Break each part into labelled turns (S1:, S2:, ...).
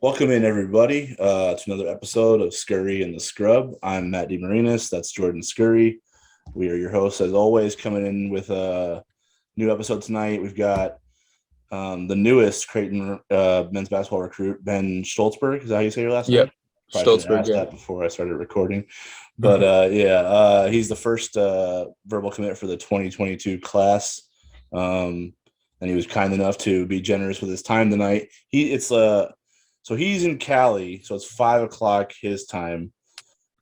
S1: Welcome in, everybody, to another episode of Scurry and the Scrub. I'm Matt DeMarinis. That's Jordan Scurry. We are your hosts, as always, coming in with a new episode tonight. We've got the newest Creighton men's basketball recruit, Ben Shtolzberg. Is that how you say your last name?
S2: Yep.
S1: Probably should have
S2: Shtolzberg,
S1: asked
S2: yeah.
S1: that before I started recording. But he's the first verbal commit for the 2022 class. And he was kind enough to be generous with his time tonight. So he's in Cali, so it's 5 o'clock his time.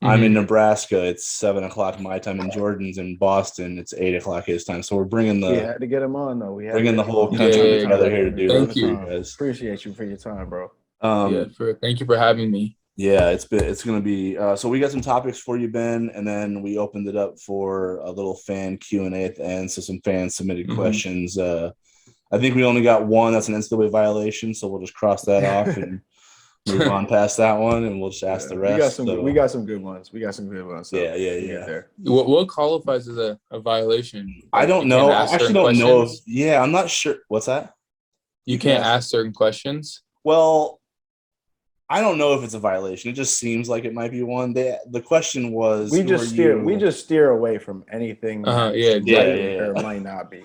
S1: I'm in Nebraska. It's 7 o'clock my time. And Jordan's in Boston. It's 8 o'clock his time. So we're bringing
S3: We had to get him on, though.
S1: bringing the whole country together here to do
S2: Thank
S1: this
S2: you.
S1: for you guys.
S3: Appreciate you for your time, bro.
S2: Thank you for having me.
S1: Yeah, it's gonna be. So we got some topics for you, Ben, and then we opened it up for a little fan Q&A at the end. So some fans submitted questions. I think we only got one that's an NCAA violation, so we'll just cross that off and move on past that one, and we'll just ask the rest.
S3: We got some good ones. So
S1: yeah.
S2: What qualifies as a violation?
S1: I don't know. I actually don't know. I'm not sure. What's that?
S2: You can't ask certain questions?
S1: Well, I don't know if it's a violation. It just seems like it might be one. The question was
S3: we just steer away from anything or might not be.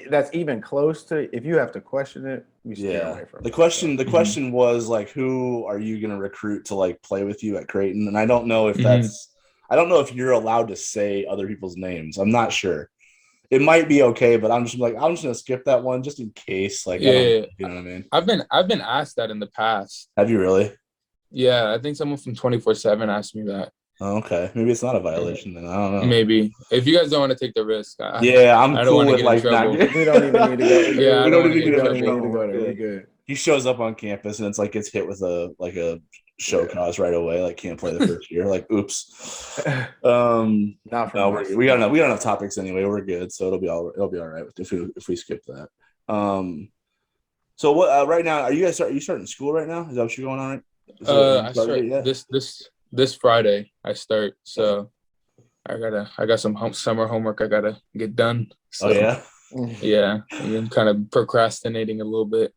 S3: That's even close to, if you have to question it, we steer away from
S1: it. The question was like, who are you gonna recruit to like play with you at Creighton? And I don't know if I don't know if you're allowed to say other people's names. I'm not sure. It might be okay, but I'm just gonna skip that one just in case. Like, you know what I mean?
S2: I've been asked that in the past.
S1: Have you really?
S2: Yeah, I think someone from 24/7 asked me that.
S1: Oh, okay, maybe it's not a violation then. I don't know.
S2: Maybe if you guys don't want to take the risk.
S1: I'm cool with like not.
S3: We don't even need to go.
S2: Yeah,
S3: we don't even need to go there. We're good.
S1: He shows up on campus and it's like gets hit with a show cause right away. Like can't play the first year. Like oops.
S3: Not for
S1: we got enough topics anyway. We're good, so it'll be all right if we skip that. So what right now are you starting school right now? Is that what you're going on?
S2: I start this Friday. I start, so I got some summer homework I gotta get done. So, yeah, I'm kind of procrastinating a little bit.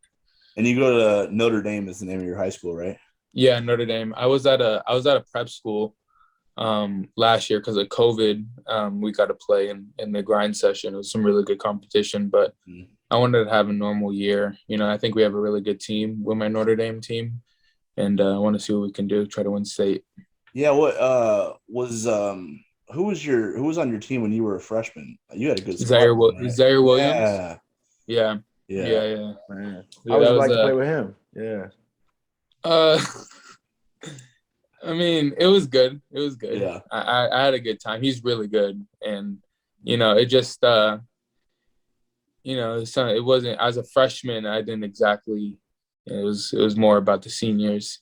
S1: And you go to Notre Dame is the name of your high school, right?
S2: Yeah, Notre Dame. I was at a prep school last year because of COVID. We got to play in the grind session. It was some really good competition, but I wanted to have a normal year. You know, I think we have a really good team with my Notre Dame team, and I want to see what we can do, try to win state.
S1: Yeah, what who was on your team when you were a freshman? You had a good
S2: Zaire Williams. Yeah.
S3: Man. I would like to play with him. Yeah.
S2: I mean, it was good.
S1: Yeah.
S2: I had a good time. He's really good. And, it just, it wasn't, as a freshman, I didn't exactly, it was more about the seniors,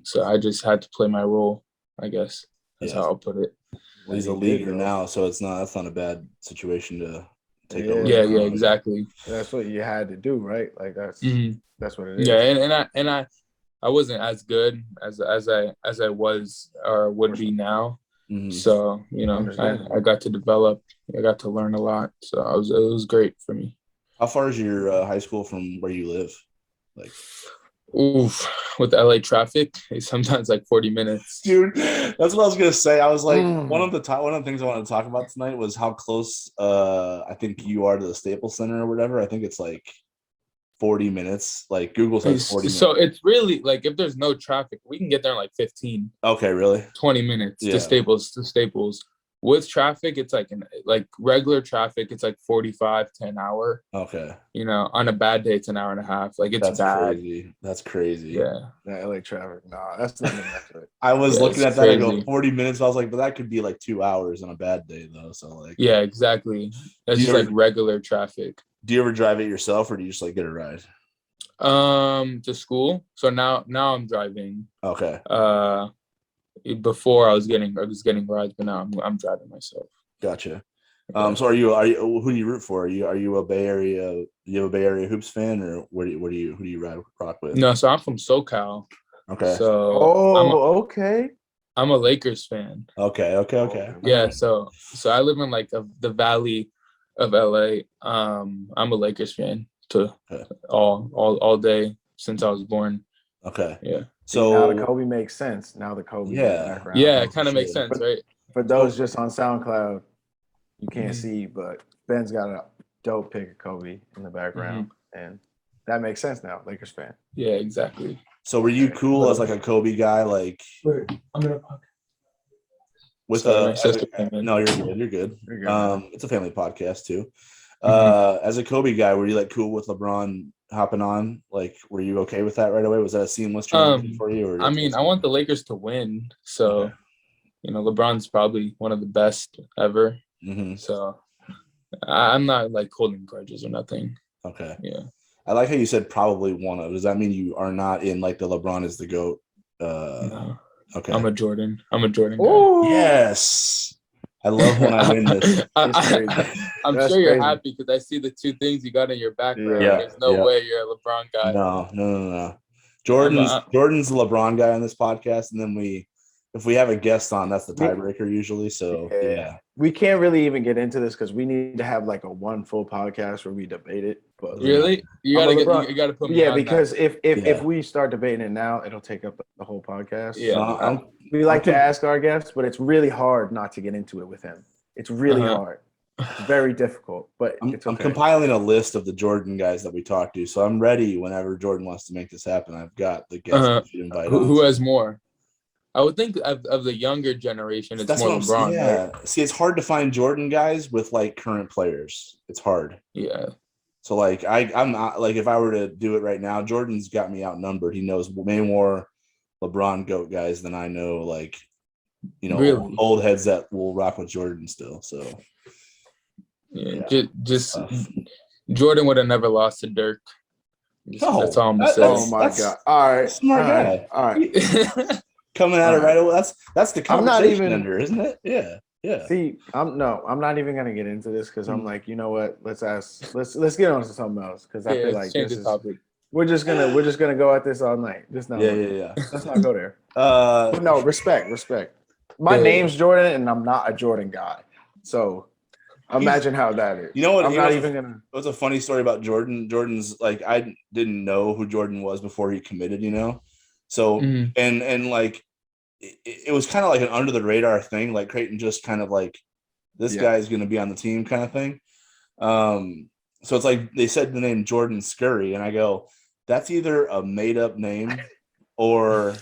S2: So I just had to play my role, I guess. That's how I'll put it.
S1: Well, he's a leaguer now, so that's not a bad situation to take over.
S2: Yeah, exactly.
S3: That's what you had to do, right? Like that's what it is.
S2: Yeah, and I wasn't as good as I was or would be now. So, I got to develop. I got to learn a lot. So it was great for me.
S1: How far is your high school from where you live? Like,
S2: with the LA traffic, it's sometimes like 40 minutes.
S1: Dude, that's what I was gonna say. I was like, one of the things I wanted to talk about tonight was how close I think you are to the Staples Center or whatever. I think it's like 40 minutes. Like Google says 40 minutes.
S2: So it's really like if there's no traffic, we can get there in like 15.
S1: Okay, really?
S2: 20 minutes to Staples. With traffic, it's like regular traffic, it's like 45 to an hour.
S1: Okay.
S2: On a bad day, it's an hour and a half. Like it's bad.
S1: That's crazy.
S2: Yeah.
S3: That LA traffic. Nah, that's not accurate.
S1: I was looking at that and go 40 minutes. I was like, but that could be like 2 hours on a bad day though. So like.
S2: Yeah, exactly. That's just like regular traffic.
S1: Do you ever drive it yourself or do you just like get a ride?
S2: To school. So now I'm driving.
S1: Okay.
S2: Before I was getting rides, but now I'm driving myself.
S1: Gotcha. So are you who do you root for? Are you a Bay Area? You have a Bay Area hoops fan, or who do you rock with?
S2: No, so I'm from SoCal.
S1: Okay.
S2: So
S3: okay.
S2: I'm a Lakers fan.
S1: Okay.
S2: Yeah. So I live in like the valley of LA. I'm a Lakers fan all day since I was born.
S1: Okay.
S2: Yeah.
S1: So
S3: now the Kobe makes sense. Now the Kobe in the background.
S2: Yeah, it kind of makes sense, right?
S3: For those just on SoundCloud, you can't see, but Ben's got a dope pic of Kobe in the background, and that makes sense now. Lakers fan.
S2: Yeah, exactly.
S1: So were you cool as like a Kobe guy? Like,
S2: wait, I'm gonna
S1: with
S2: no,
S1: you're good. You're good. It's a family podcast too. As a Kobe guy, were you like cool with LeBron hopping on? Like, were you okay with that right away? Was that a seamless transition for you? Or
S2: I mean, I want the Lakers to win, so you know, LeBron's probably one of the best ever. So I'm not like holding grudges or nothing.
S1: Okay.
S2: Yeah.
S1: I like how you said probably one of. Does that mean you are not in like the LeBron is the GOAT?
S2: No.
S1: Okay.
S2: I'm a Jordan guy.
S1: Yes. I love when I win this.
S2: I'm sure you're happy because I see the two things you got in your background.
S1: Yeah.
S2: There's no way you're a LeBron guy.
S1: No. Jordan's the LeBron guy on this podcast, and then if we have a guest on, that's the tiebreaker usually. So yeah.
S3: We can't really even get into this because we need to have like a one full podcast where we debate it. But
S2: really, you gotta put me on
S3: because
S2: that.
S3: if we start debating it now, it'll take up the whole podcast.
S2: Yeah,
S3: we like to ask our guests, but it's really hard not to get into it with him. It's really hard. It's very difficult, but it's okay.
S1: I'm compiling a list of the Jordan guys that we talked to, so I'm ready whenever Jordan wants to make this happen. I've got the guests to invite.
S2: Who has more? I would think of the younger generation, it's more LeBron.
S1: Yeah.
S2: Right?
S1: See, it's hard to find Jordan guys with like current players. It's hard.
S2: Yeah.
S1: So like I'm not like if I were to do it right now, Jordan's got me outnumbered. He knows way more LeBron GOAT guys than I know. Like, you know,
S2: really?
S1: old heads that will rock with Jordan still. So
S2: just Jordan would have never lost to Dirk. That's all I'm gonna say.
S3: Oh my God! All right,
S1: smart guy.
S3: All right.
S1: Coming at it right away. That's the conversation
S3: ender,
S1: isn't it? Yeah.
S3: See, I'm not even gonna get into this because I'm like, you know what? Let's get on to something else because I feel like this is topic. We're just gonna go at this all night. Just not.
S1: Yeah.
S3: Let's not go there. No, respect. My name's Jordan, and I'm not a Jordan guy. So imagine how that is.
S1: You know what?
S3: I'm not even gonna.
S1: It was a funny story about Jordan. Jordan's like I didn't know who Jordan was before he committed. You know, so and like. It was kind of like an under the radar thing. Like Creighton just kind of like, this guy is going to be on the team kind of thing. So it's like they said the name Jordan Scurry, and I go, that's either a made up name or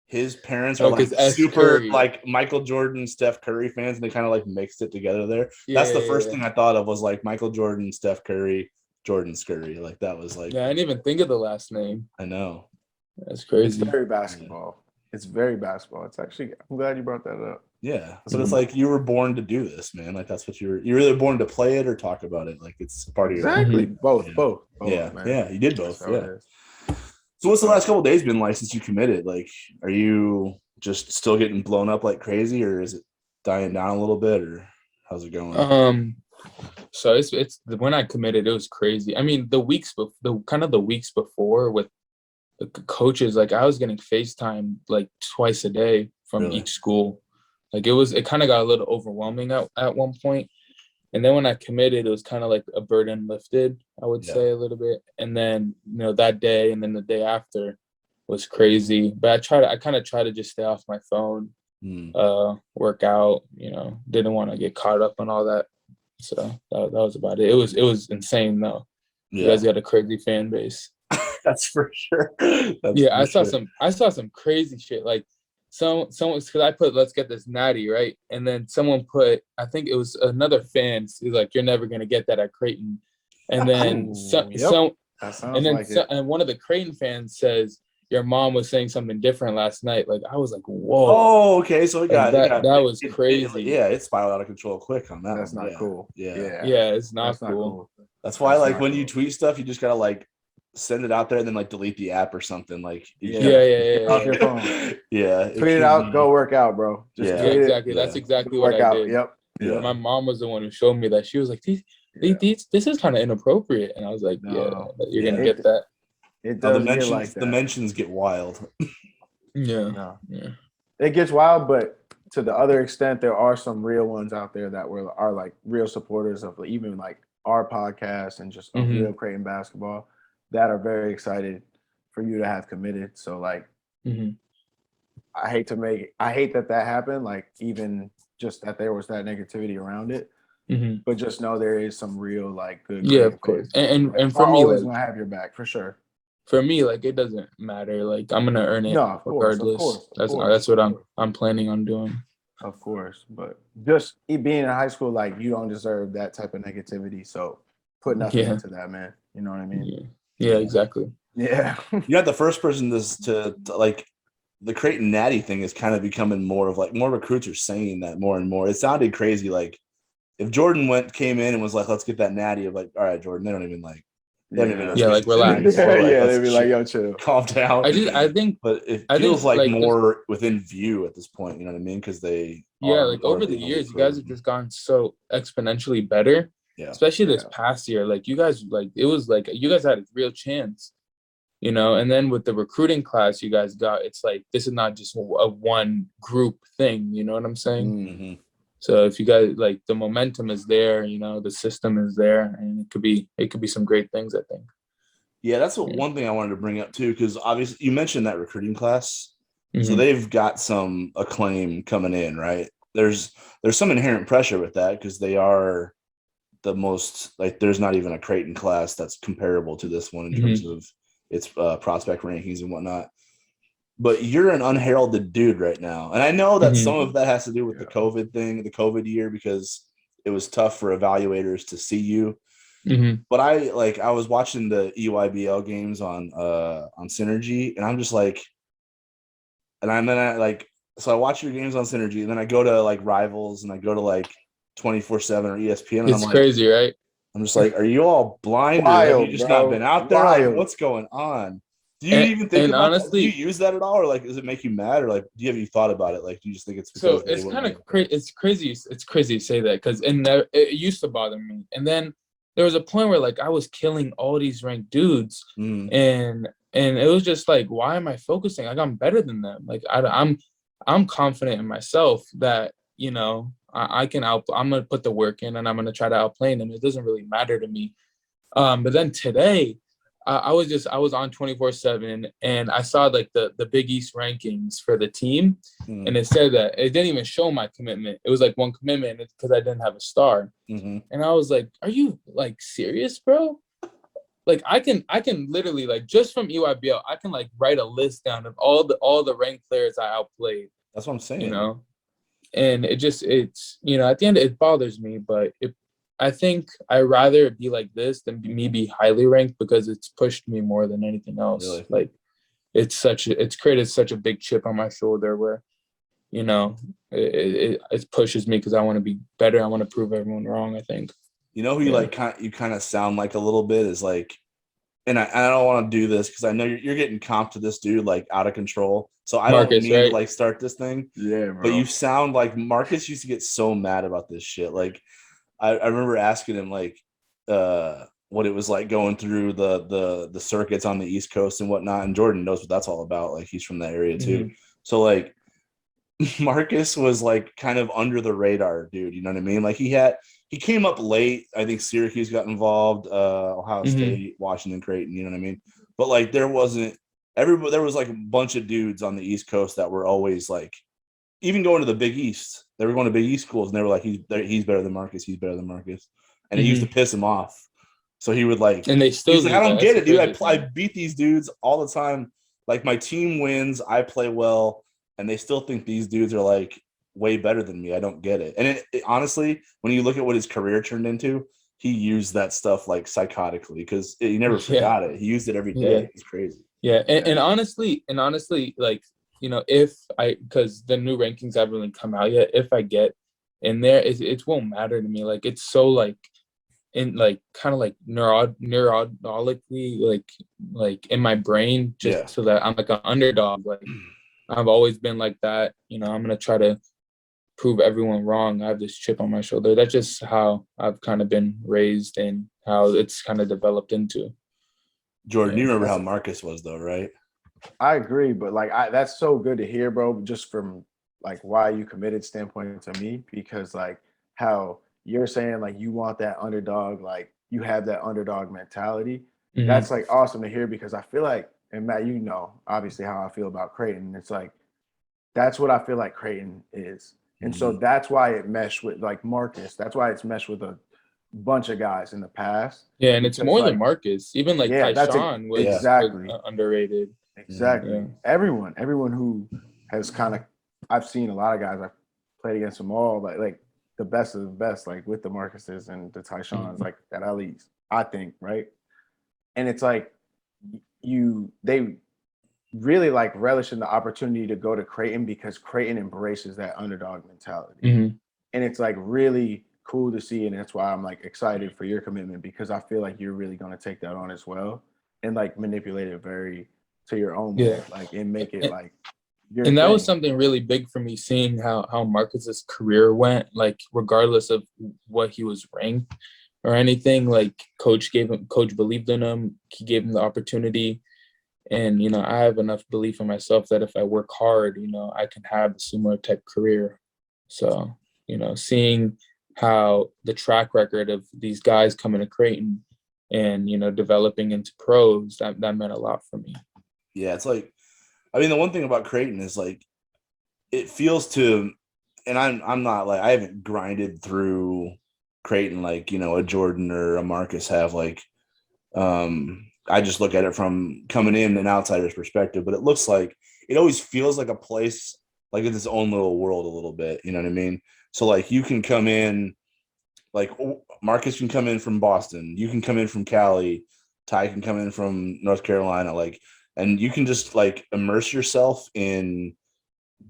S1: his parents are like super like Michael Jordan, Steph Curry fans, and they kind of like mixed it together there. That's the first thing I thought of was like Michael Jordan, Steph Curry, Jordan Scurry. Like that was like.
S2: Yeah, I didn't even think of the last name.
S1: I know.
S2: That's crazy.
S3: It's very basketball. It's very basketball. It's actually, I'm glad you brought that up.
S1: Yeah. So it's like you were born to do this, man. Like that's what you're either born to play it or talk about it. Like it's part of your
S3: life. Both.
S1: Yeah.
S3: Man.
S1: Yeah. You did both. Yeah. So what's the last couple of days been like since you committed? Like, are you just still getting blown up like crazy, or is it dying down a little bit, or how's it going?
S2: So it's when I committed, it was crazy. I mean, the weeks before with the coaches, like I was getting FaceTime like twice a day from each school. Like it kind of got a little overwhelming at one point. And then when I committed, it was kind of like a burden lifted, I would say a little bit. And then, you know, that day and then the day after was crazy. But I kind of try to just stay off my phone, work out, you know, didn't want to get caught up on all that. So that was about it. It was insane though. Yeah. You guys got a crazy fan base.
S1: That's for sure.
S2: I saw some crazy shit. Like someone, because I put, let's get this natty, right? And then someone put, I think it was another fan, he's like, you're never gonna get that at Creighton. And then and one of the Creighton fans says, your mom was saying something different last night. Like I was like, whoa.
S1: Oh, okay. So
S2: that was crazy.
S1: It spiraled out of control quick on that.
S3: That's not cool.
S2: Yeah, it's not cool.
S1: That's why like when you tweet stuff, you just gotta like send it out there and then like delete the app or something. Like
S3: off your phone. Tweet it out, go work out, bro.
S2: Exactly. That's exactly what I did.
S3: Yep.
S1: Yeah.
S2: My mom was the one who showed me that. She was like, this is kind of inappropriate. And I was like, you're gonna get that.
S3: It does get like that.
S1: The mentions get wild.
S2: Yeah.
S3: It gets wild, but to the other extent, there are some real ones out there that are like real supporters of even like our podcast and just real Creighton basketball that are very excited for you to have committed. So like,
S2: Mm-hmm.
S3: I hate that happened. Like even just that there was that negativity around it.
S2: Mm-hmm.
S3: But just know there is some real like good.
S2: Yeah, of course. And for me,
S3: always
S2: like,
S3: gonna have your back for sure.
S2: For me, like it doesn't matter. Like I'm gonna earn it
S3: No, of
S2: regardless.
S3: course.
S2: That's what I'm planning on doing.
S3: Of course, but just being in high school, like you don't deserve that type of negativity. So put nothing into that, man. You know what I mean?
S2: Yeah, exactly.
S3: Yeah.
S1: You're not the first person to like the Creighton Natty thing is kind of becoming more of like more recruits are saying that more and more. It sounded crazy. Like if Jordan came in and was like, let's get that Natty, of like, all right, Jordan, they don't even like
S2: like relax.
S3: They'd be like, yo, chill,
S1: calm down.
S2: I think,
S1: but it feels like more within view at this point. You know what I mean? Because they
S2: like over the years, you guys have just gotten so exponentially better.
S1: Yeah,
S2: especially this past year. Like you guys, like it was like you guys had a real chance, you know. And then with the recruiting class you guys got, it's like this is not just a one group thing. You know what I'm saying?
S1: Mm-hmm.
S2: So if you guys like the momentum is there, you know, the system is there, and it could be some great things, I think.
S1: Yeah, that's one thing I wanted to bring up too, because obviously you mentioned that recruiting class,
S2: Mm-hmm.
S1: so they've got some acclaim coming in, right? There's some inherent pressure with that because they are the most like there's not even a Creighton class that's comparable to this one in terms of its prospect rankings and whatnot. But you're an unheralded dude right now. And I know that some of that has to do with the COVID thing, the COVID year, because it was tough for evaluators to see you.
S2: Mm-hmm.
S1: But I was watching the EYBL games on Synergy, and I'm just like, so I watch your games on Synergy, and then I go to like Rivals, and I go to like 24/7 or ESPN, and
S2: it's crazy, right?
S1: I'm just like, are you all blind,
S3: wild,
S1: or have you just not been out there?
S3: Wild.
S1: Like, what's going on? Do you even think about honestly, that? Do you use that at all, or like, does it make you mad, or like, have you thought about it? Like, do you just think it's because
S2: so? It's kind of crazy. It's crazy. It's crazy to say that because it used to bother me, and then there was a point where like I was killing all these ranked dudes, and it was just like, why am I focusing? Like I'm better than them. Like I'm confident in myself that you know I'm gonna put the work in, and I'm gonna try to outplay them. It doesn't really matter to me. But then today. I was on 24/7 and I saw like the Big East rankings for the team, and it said that it didn't even show my commitment. It was like one commitment because I didn't have a star, and I was like, "Are you like serious, bro? Like I can literally like just from EYBL I can like write a list down of all the ranked players I outplayed."
S1: That's what I'm saying,
S2: you know, and it's you know at the end it bothers me, but I think I'd rather it be like this than me be highly ranked because it's pushed me more than anything else.
S1: Really?
S2: Like it's created such a big chip on my shoulder where, you know, it pushes me because I want to be better. I want to prove everyone wrong, I think.
S1: You know who you kind of sound like a little bit is like, and I don't want to do this because I know you're getting comped to this dude like out of control. So I don't mean to like start this thing.
S3: Yeah, bro.
S1: But you sound like Marcus used to get so mad about this shit. Like I remember asking him like what it was like going through the circuits on the East Coast and whatnot. And Jordan knows what that's all about. Like he's from that area too. So like Marcus was like kind of under the radar dude. You know what I mean? Like he came up late. I think Syracuse got involved, Ohio State, Washington, Creighton. You know what I mean? But like there was like a bunch of dudes on the East Coast that were always like, even going to the Big East, they were going to Big East schools, and they were like, he's better than Marcus. He's better than Marcus. And it used to piss him off. So he would like,
S2: and they still
S1: like, I don't get it, dude. I beat these dudes all the time. Like my team wins, I play well, and they still think these dudes are like way better than me. I don't get it. And it honestly, when you look at what his career turned into, he used that stuff like psychotically because he never forgot it. He used it every day.
S2: Yeah.
S1: It's crazy.
S2: Yeah, and honestly, like, you know, because the new rankings haven't really come out yet, if I get in there, it won't matter to me. Like it's so like in like kind of like neurolically like in my brain just so that I'm like an underdog. Like I've always been like that. You know, I'm gonna try to prove everyone wrong. I have this chip on my shoulder. That's just how I've kind of been raised and how it's kind of developed into.
S1: Jordan, you remember how Marcus was though, right?
S3: I agree, but like that's so good to hear, bro, just from like why you committed standpoint to me, because like how you're saying like you want that underdog, like you have that underdog mentality. That's like awesome to hear because I feel like and Matt, you know, obviously how I feel about Creighton. It's like that's what I feel like Creighton is, and so that's why it meshed with like Marcus. That's why it's meshed with a bunch of guys in the past.
S2: Yeah, and it's more than Marcus. Even like Tyshawn was
S3: exactly
S2: underrated.
S3: Exactly.
S2: Yeah.
S3: Everyone who has kind of, I've seen a lot of guys. I've played against them all, like the best of the best, like with the Marcuses and the Tyshawns, like at least I think, right? And it's like they really like relish in the opportunity to go to Creighton because Creighton embraces that underdog mentality, and it's like really cool to see, and that's why I'm like excited for your commitment because I feel like you're really going to take that on as well and like manipulate it very to your own way, like and make it like your
S2: and that
S3: thing.
S2: was something really big for me, seeing how Marcus's career went, like regardless of what he was ranked or anything, like coach believed in him, he gave him the opportunity. And, you know, I have enough belief in myself that if I work hard, you know, I can have a similar type career. So, you know, seeing how the track record of these guys coming to Creighton and, you know, developing into pros, that meant a lot for me.
S1: Yeah, it's like, I mean, the one thing about Creighton is like, it feels to, and I'm not like, I haven't grinded through Creighton like, you know, a Jordan or a Marcus have. Like, I just look at it from coming in an outsider's perspective, but it looks like, it always feels like a place like it's its own little world a little bit, you know what I mean? So like you can come in, like Marcus can come in from Boston, you can come in from Cali, Ty can come in from North Carolina, like, and you can just like immerse yourself in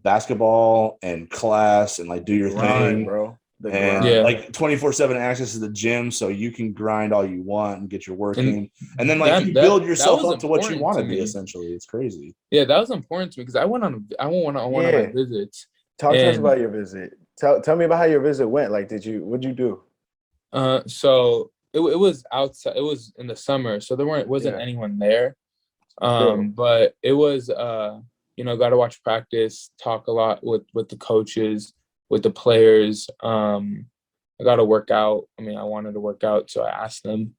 S1: basketball and class and like do your thing,
S3: bro.
S1: And like 24/7 access to the gym, so you can grind all you want and get your work in, and then like you build yourself up to what you want to be. Essentially, it's crazy.
S2: Yeah, that was important to me because I went on one of my visits.
S3: Talk to us about your visit. Tell me about how your visit went. Like, what'd you do?
S2: So it was outside. It was in the summer, so there wasn't anyone there. But it was you know, got to watch practice, talk a lot with the coaches, with the players. I got to work out. I mean, I wanted to work out, so I asked them.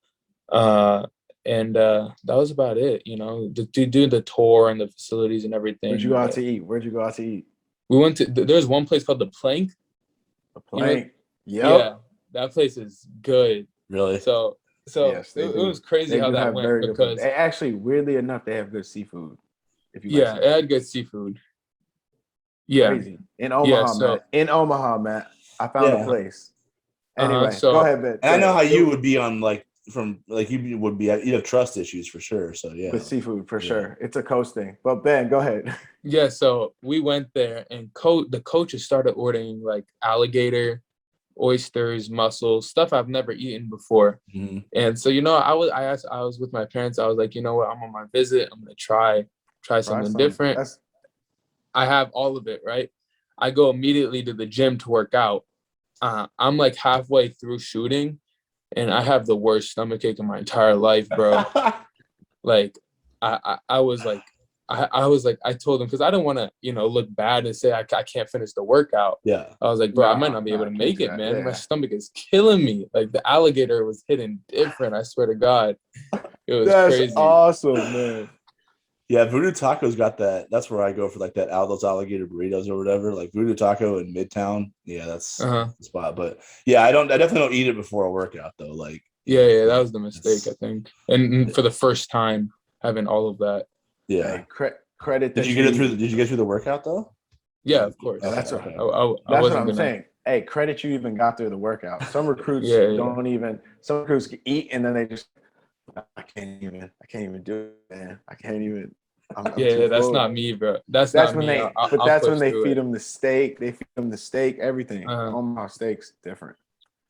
S2: And that was about it, you know, to do the tour and the facilities and everything.
S3: Where'd you go out to eat?
S2: We went to, there's one place called The Plank.
S3: The Plank?
S2: You know, yeah, that place is good.
S1: Really?
S2: So yes, it was crazy how that went because
S3: actually, weirdly enough, they have good seafood.
S2: If you it had good seafood. Yeah.
S3: Crazy. In Omaha, Matt. I found a place. Anyway, go ahead, Ben.
S1: And I know how you would be on like from like you would be you have trust issues for sure. So yeah.
S3: With seafood for sure. It's a coast thing. But Ben, go ahead.
S2: Yeah, so we went there and the coaches started ordering like alligator, oysters, mussels, stuff I've never eaten before. And so, you know, I was with my parents. I was like, you know what, I'm on my visit. I'm gonna try something different. I have all of it, right? I go immediately to the gym to work out. I'm like halfway through shooting and I have the worst stomachache in my entire life, bro. Like I was like, I told him, because I didn't want to, you know, look bad and say I can't finish the workout.
S1: Yeah.
S2: I was like, bro, I might not be able to make it, man. Yeah. My stomach is killing me. Like the alligator was hitting different. I swear to God. It was crazy.
S3: That's awesome, man.
S1: Yeah, Voodoo Taco's got that. That's where I go for like those alligator burritos or whatever. Like Voodoo Taco in Midtown. Yeah, that's the spot. But yeah, I definitely don't eat it before a workout though. Like
S2: yeah, that was the mistake, I think. And for the first time having all of that.
S1: Yeah.
S3: Hey, credit.
S1: Did you get through the workout though?
S2: Yeah, of course.
S3: Yeah, that's
S2: okay.
S3: That's what I'm saying. Hey, credit you even got through the workout. Some recruits don't even. Some recruits eat and then they just. I can't even do it, man. I can't even. I'm
S2: that's full. Not me, bro. That's not
S3: when
S2: me.
S3: That's when they feed them the steak. They feed them the steak, everything. Omaha steaks different.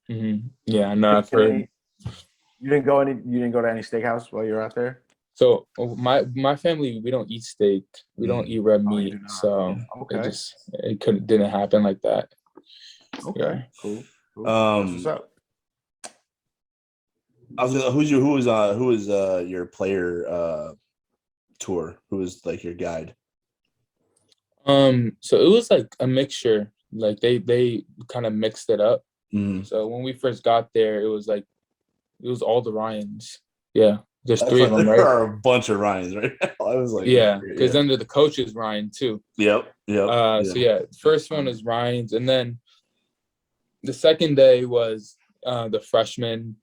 S2: Yeah, no, I've heard.
S3: You didn't go to any steakhouse while you were out there?
S2: So my family, we don't eat steak. We don't eat red meat. So it didn't happen like that.
S3: Okay, yeah. Cool. What's up?
S1: I was gonna, who was your player tour? Who was like your guide?
S2: So it was like a mixture. Like they kind of mixed it up. So when we first got there, it was all the Ryans. Yeah. There's
S1: That's
S2: three of
S1: like,
S2: them,
S1: there
S2: right?
S1: are a bunch of Ryans right now. I was like,
S2: Yeah, because under the coach is Ryan too.
S1: Yep.
S2: So yeah, first one is Ryan's, and then the second day was the freshmen.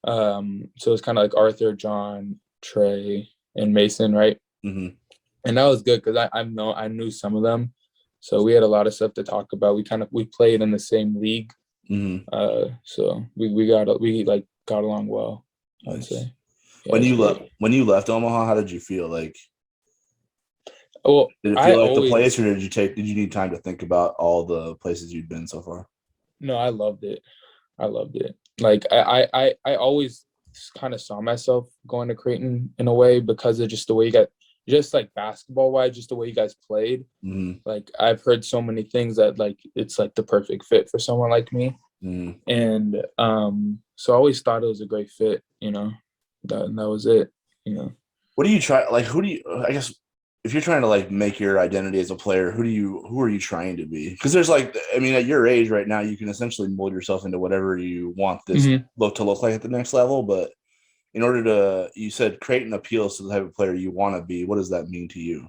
S2: So it's kind of like Arthur, John, Trey, and Mason, right?
S1: Mm-hmm.
S2: And that was good because I knew some of them, so we had a lot of stuff to talk about. We played in the same league, so we got along well.
S1: Nice.
S2: I'd say.
S1: Yeah, when you left Omaha, how did you feel? Like,
S2: well,
S1: did it feel like the place, or did you need time to think about all the places you'd been so far?
S2: No, I loved it. Like I always kind of saw myself going to Creighton in a way because of just the way you got, just like basketball wise, just the way you guys played.
S1: Mm-hmm.
S2: Like I've heard so many things that like it's like the perfect fit for someone like me.
S1: Mm-hmm.
S2: And so I always thought it was a great fit, you know. That was it, you know.
S1: What do you try? Like, who do you? I guess if you're trying to like make your identity as a player, who are you trying to be? Because there's like, I mean, at your age right now, you can essentially mold yourself into whatever you want this look to look like at the next level. But in order to, you said Creighton appeals to the type of player you want to be. What does that mean to you?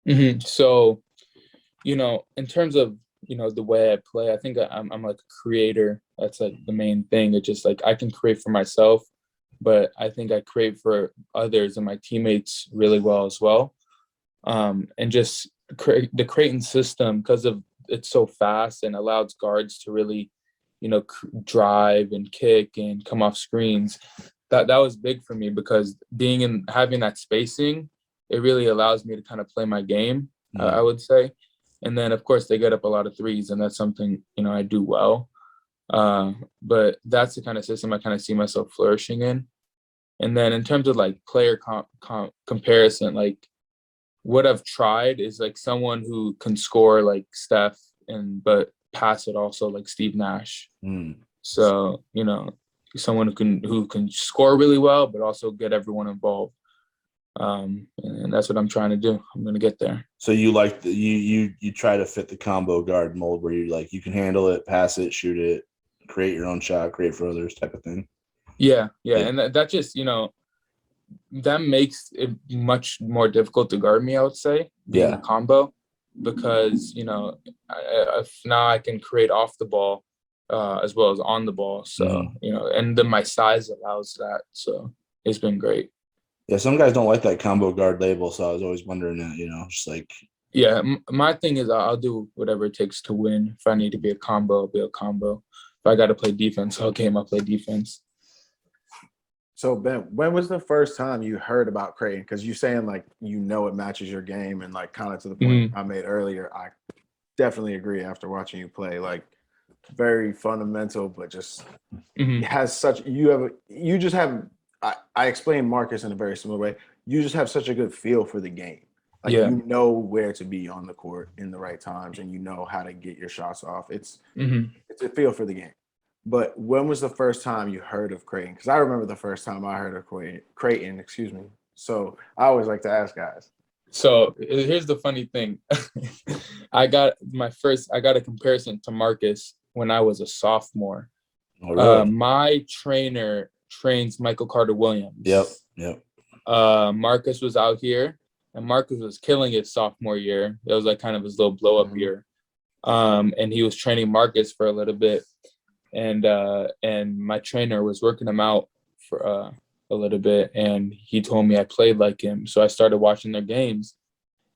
S2: Mm-hmm. So, you know, in terms of, you know, the way I play, I think I'm like a creator. That's like the main thing. It's just like I can create for myself, but I think I create for others and my teammates really well as well. And just the Creighton system, because of it's so fast and allows guards to really, you know, drive and kick and come off screens. That was big for me because having that spacing, it really allows me to kind of play my game, I would say. And then of course they get up a lot of threes, and that's something, you know, I do well. But that's the kind of system I kind of see myself flourishing in. And then in terms of like player comparison, like what I've tried is like someone who can score like Steph but pass it also like Steve Nash. So, you know, someone who can score really well, but also get everyone involved. And that's what I'm trying to do. I'm going to get there.
S1: So you like you try to fit the combo guard mold where you like, you can handle it, pass it, shoot it, create your own shot, create for others type of thing.
S2: Yeah. And that just, you know, that makes it much more difficult to guard me, I would say, being a combo, because, you know, if now I can create off the ball as well as on the ball. So, you know, and then my size allows that. So it's been great.
S1: Yeah, some guys don't like that combo guard label, so I was always wondering that, you know, just like.
S2: Yeah, my thing is I'll do whatever it takes to win. If I need to be a combo, I'll be a combo. If I got to play defense, okay, I'll play defense.
S3: So, Ben, when was the first time you heard about Creighton? Because you're saying, like, you know it matches your game, and, like, kind of to the point I made earlier, I definitely agree after watching you play. Like, very fundamental, but just it has such – you just have – I explained Marcus in a very similar way. You just have such a good feel for the game. Like, you know where to be on the court in the right times, and you know how to get your shots off. It's a feel for the game. But when was the first time you heard of Creighton? Because I remember the first time I heard of Creighton, excuse me. So I always like to ask guys.
S2: So here's the funny thing. I got a comparison to Marcus when I was a sophomore.
S1: Oh, really?
S2: My trainer trains Michael Carter-Williams.
S1: Yep.
S2: Marcus was out here, and Marcus was killing it sophomore year. It was like kind of his little blow-up year. And he was training Marcus for a little bit. And my trainer was working him out for a little bit, and he told me I played like him. So I started watching their games,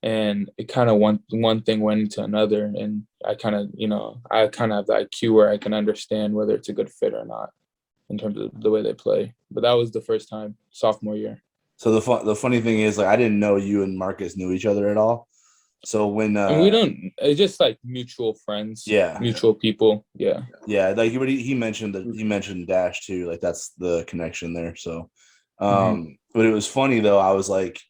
S2: and it kind of one thing went into another, and I kind of have the IQ where I can understand whether it's a good fit or not in terms of the way they play. But that was the first time, sophomore year.
S1: So the funny thing is, like, I didn't know you and Marcus knew each other at all. So when
S2: we don't, it's just like mutual friends, mutual people, yeah.
S1: Like he mentioned Dash too, like that's the connection there. So, but it was funny though. I was like,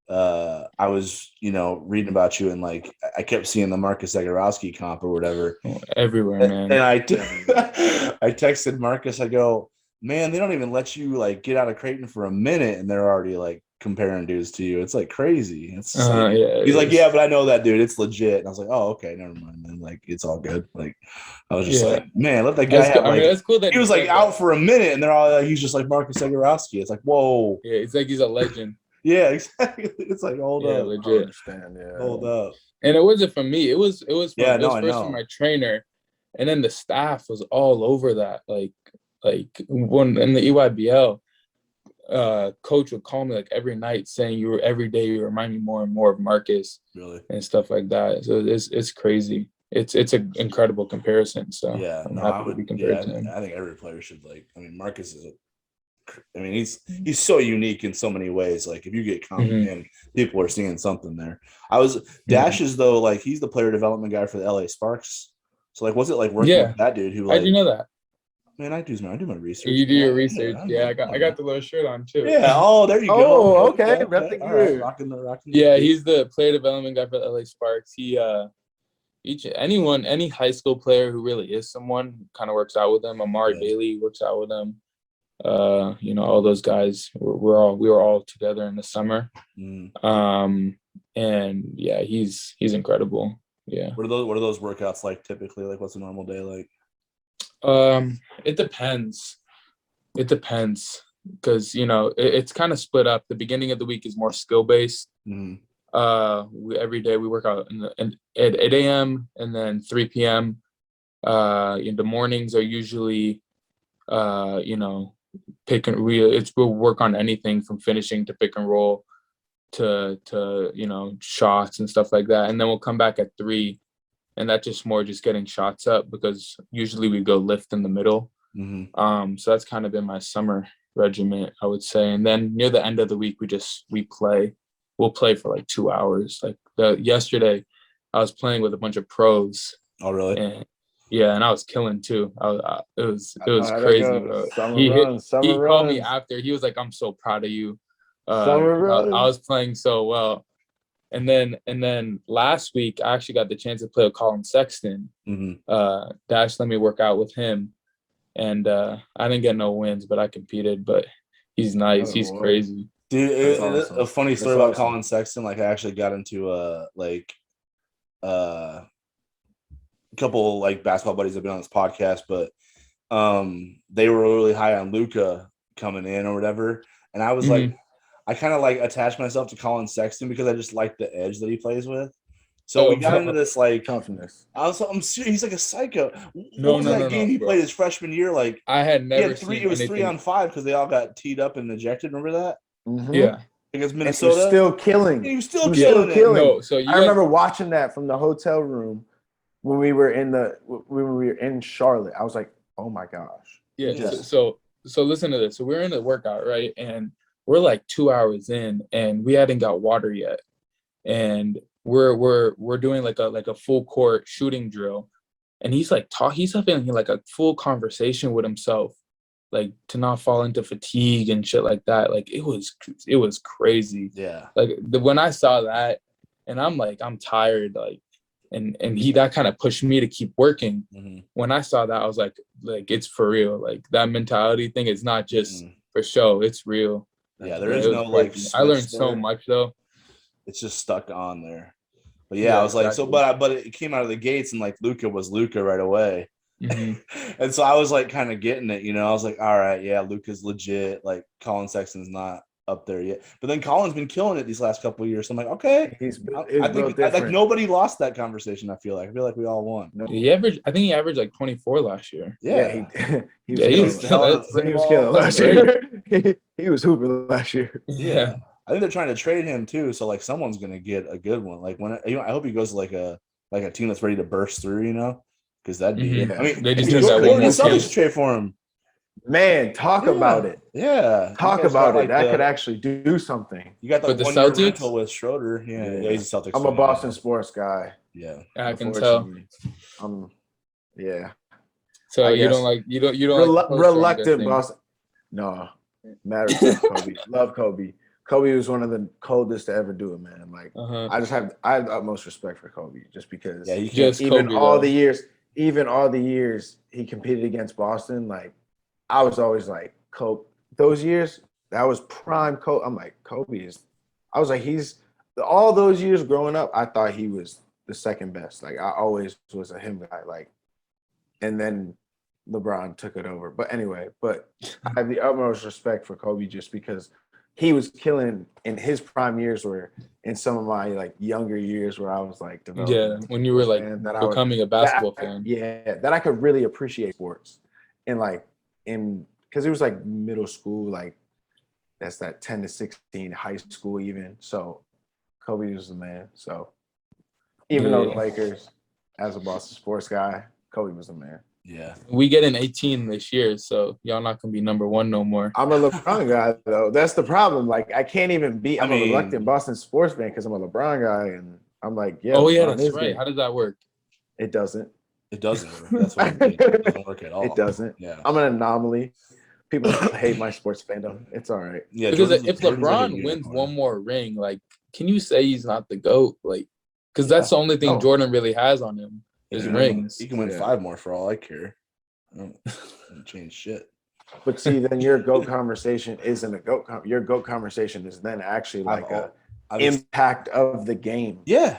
S1: I was reading about you, and like I kept seeing the Marcus Zagorowski comp or whatever
S2: everywhere, man.
S1: And I texted Marcus. I go, man, they don't even let you like get out of Creighton for a minute, and they're already like comparing dudes to you. It's like crazy. It's just
S2: Yeah,
S1: he's like, yeah, but I know that dude. It's legit. And I was like, oh, okay, never mind. Then like, it's all good. Like, I was just like, man, let that guy
S2: that's
S1: have
S2: cool. I mean, that's cool that
S1: he was like out for a minute, and they're all like, he's just like Marcus Zagorowski. It's like, whoa.
S2: Yeah, it's like he's a legend.
S1: Yeah, exactly. It's like, hold up.
S2: Legit.
S3: I understand. Yeah.
S1: Hold up.
S2: And it wasn't from me. It was from
S1: Yeah, no,
S2: it was
S1: I
S2: first
S1: know.
S2: from my trainer, and then the staff was all over that. Like when in the EYBL, coach would call me like every night saying every day you remind me more and more of Marcus,
S1: really,
S2: and stuff like that. So it's crazy. It's an incredible comparison. So
S1: yeah,
S2: I'm
S1: no,
S2: happy
S1: I
S2: to
S1: would.
S2: be compared to him.
S1: I think every player should like. I mean, Marcus is he's so unique in so many ways. Like if you get coming in, people are seeing something there. Dashes though, like he's the player development guy for the LA Sparks. So like, was it like working with that dude who like?
S2: How'd you know that?
S1: Man, I do my research.
S2: You do your research.
S1: Yeah,
S2: I got the little shirt on too.
S1: Yeah. Oh, there you go.
S3: Oh, okay. Rep the
S1: All
S3: gear.
S1: right. Rocking
S2: yeah, he's the player development guy for the LA Sparks. He any high school player who really is someone kind of works out with them. Amari Bailey works out with them. All those guys we were all together in the summer. And yeah, he's incredible. Yeah.
S1: What are those workouts like typically? Like what's a normal day like?
S2: It depends because it's kind of split up. The beginning of the week is more skill based. Every day we work out at 8 a.m. and then 3 p.m. In the mornings are usually pick and we'll work on anything from finishing to pick and roll to shots and stuff like that, and then we'll come back at 3, and that's just more just getting shots up because usually we go lift in the middle. So that's kind of been my summer regiment, I would say. And then near the end of the week we'll play for like 2 hours. Like yesterday I was playing with a bunch of pros.
S1: Oh really?
S2: And I was killing too. It was crazy, bro. He called me after. He was like, "I'm so proud of you. I was playing so well." And then last week I actually got the chance to play with Colin Sexton. Dash let me work out with him, and I didn't get no wins, but I competed. But he's nice. He's crazy.
S1: Dude, awesome. A funny story about Colin Sexton. Like I actually got into a couple like basketball buddies have been on this podcast, but they were really high on Luka coming in or whatever, and I was like, I kind of like attached myself to Colin Sexton because I just like the edge that he plays with. So we got into this like
S3: toughness.
S1: I'm serious. He's like a psycho.
S2: No,
S1: game he played his freshman year? Like
S2: I had never seen
S1: it was 3-on-5 because they all got teed up and ejected. Remember that?
S2: Yeah.
S1: Against Minnesota.
S3: He was still killing.
S1: He was still killing.
S2: No, so
S3: I remember watching that from the hotel room when we were in Charlotte. I was like, oh my gosh.
S2: Yeah. So listen to this. So we're in the workout, right? And we're like 2 hours in and we hadn't got water yet. And we're doing like a full court shooting drill. And he's like he's having like a full conversation with himself, like to not fall into fatigue and shit like that. Like it was crazy.
S1: Yeah.
S2: Like when I saw that and I'm like, I'm tired, like, and that kind of pushed me to keep working. When I saw that, I was like it's for real. Like that mentality thing is not just for show, it's real.
S1: Yeah, there is no like
S2: I learned so much though.
S1: It's just stuck on there. But yeah, I was like, but it came out of the gates and like Luka was Luka right away. And so I was like kind of getting it, I was like, all right, yeah, Luka's legit. Like Colin Sexton's not up there yet, but then Colin's been killing it these last couple of years. So I'm like, okay, I think like nobody lost that conversation. I feel like we all won.
S2: I think he averaged like 24 last year.
S3: Yeah, he was
S2: killing
S3: last year. He was hooping last year.
S1: Yeah. I think they're trying to trade him too, so like someone's gonna get a good one. Like when I hope he goes to like a team that's ready to burst through, because that'd be. I mean,
S2: they just need that one more
S1: Celtics trade for him.
S3: Man, talk about it.
S1: Yeah,
S3: talk about it. That could actually do something.
S1: You got the
S2: Celtics
S1: rental with Schroeder. Yeah, he's a Celtics.
S3: I'm a Boston sports guy.
S1: Yeah,
S2: I can tell.
S3: Yeah.
S2: So you don't like
S3: reluctant Boston. No, matters. Kobe. Love Kobe. Kobe was one of the coldest to ever do it, man. Like I have utmost respect for Kobe just because even all the years he competed against Boston, like I was always like, Kobe, those years that was prime Kobe. I'm like, Kobe is. I was like, he's all those years growing up. I thought he was the second best. Like I always was a him guy. Like, and then LeBron took it over. But anyway, but I have the utmost respect for Kobe just because he was killing in his prime years, or in some of my like younger years where I was like developing.
S2: when you were like becoming a basketball fan.
S3: Yeah, that I could really appreciate sports, and like because it was like middle school, like that's that 10 to 16, high school even. So Kobe was the man. So even though the Lakers, as a Boston sports guy, Kobe was the man.
S1: Yeah.
S2: We get an 18 this year, so y'all not gonna be number one no more.
S3: I'm a LeBron guy though. That's the problem. Like I can't even be. I'm a reluctant Boston sports fan because I'm a LeBron guy, and I'm like, yeah.
S2: Oh yeah, that's right. How does that work?
S3: It doesn't.
S1: It doesn't work. That's what I mean. It doesn't work at all.
S3: It doesn't.
S1: Yeah.
S3: I'm an anomaly. People hate my sports fandom. It's all right.
S2: Yeah. Because if LeBron wins one more ring, like, can you say he's not the GOAT? Like, because that's the only thing Jordan really has on him is rings.
S1: He can win 5 more for all I care. I don't change shit.
S3: But see, then your GOAT conversation isn't a GOAT. Your GOAT conversation is then actually like impact of the game.
S1: Yeah,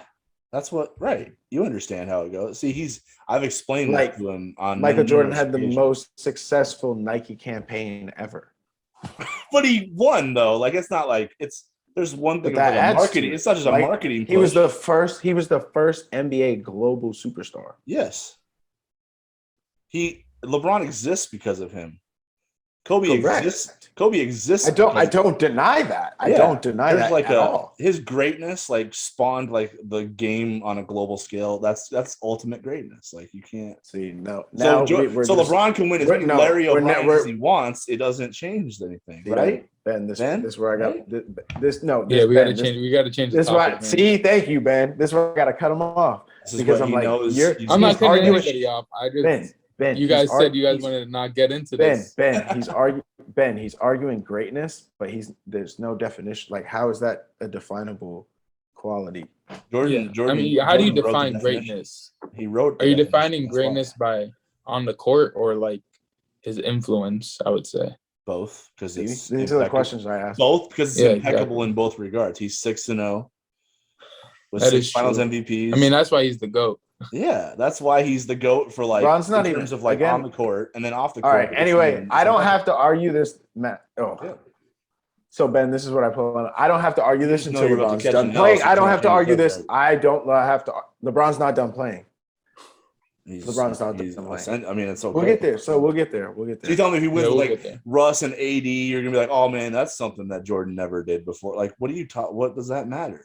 S1: that's what. Right, you understand how it goes. See, I've explained that to him on.
S3: Michael Jordan had the most successful Nike campaign ever.
S1: But he won though. Like it's not like it's. There's one thing about marketing. It's not just a marketing push.
S3: He was the first NBA global superstar.
S1: Yes. LeBron exists because of him. Kobe exists. Kobe exists.
S3: I don't deny that. I don't deny that at all.
S1: His greatness like spawned like the game on a global scale. That's ultimate greatness. Like you can't
S3: see no.
S1: So LeBron can win as many Larry O'Brien as he wants. It doesn't change anything, right?
S3: Ben, this is where I got this. No,
S2: yeah, we got to change. We got to change.
S3: This why. See, thank you, Ben. This is where I got to cut him off because I'm like,
S2: I'm not cutting anybody off. I just
S3: Ben,
S2: you guys said you guys wanted to not get into this.
S3: He's arguing greatness, but there's no definition. Like, how is that a definable quality?
S1: Jordan.
S2: I mean, how do you define greatness? Are you defining greatness by on the court or like his influence? I would say
S1: both, because
S3: these are the questions I asked.
S1: Both, because it's impeccable in both regards. He's 6-0 with 6 Finals MVPs.
S2: I mean, that's why he's the GOAT.
S1: Yeah, that's why he's the GOAT for like
S3: Ron's not
S1: in terms of like on the court and then off the court.
S3: All right. Anyway, I don't have to argue this, Matt. So Ben, this is what I put on. I don't have to argue this until LeBron's done playing. I don't have to argue this. I don't have to. LeBron's not done playing. LeBron's not done playing.
S1: I mean, it's okay.
S3: We'll get there. So we'll get there. So
S1: you tell me if he wins like Russ and AD, you're gonna be like, oh man, that's something that Jordan never did before. Like, what does that matter?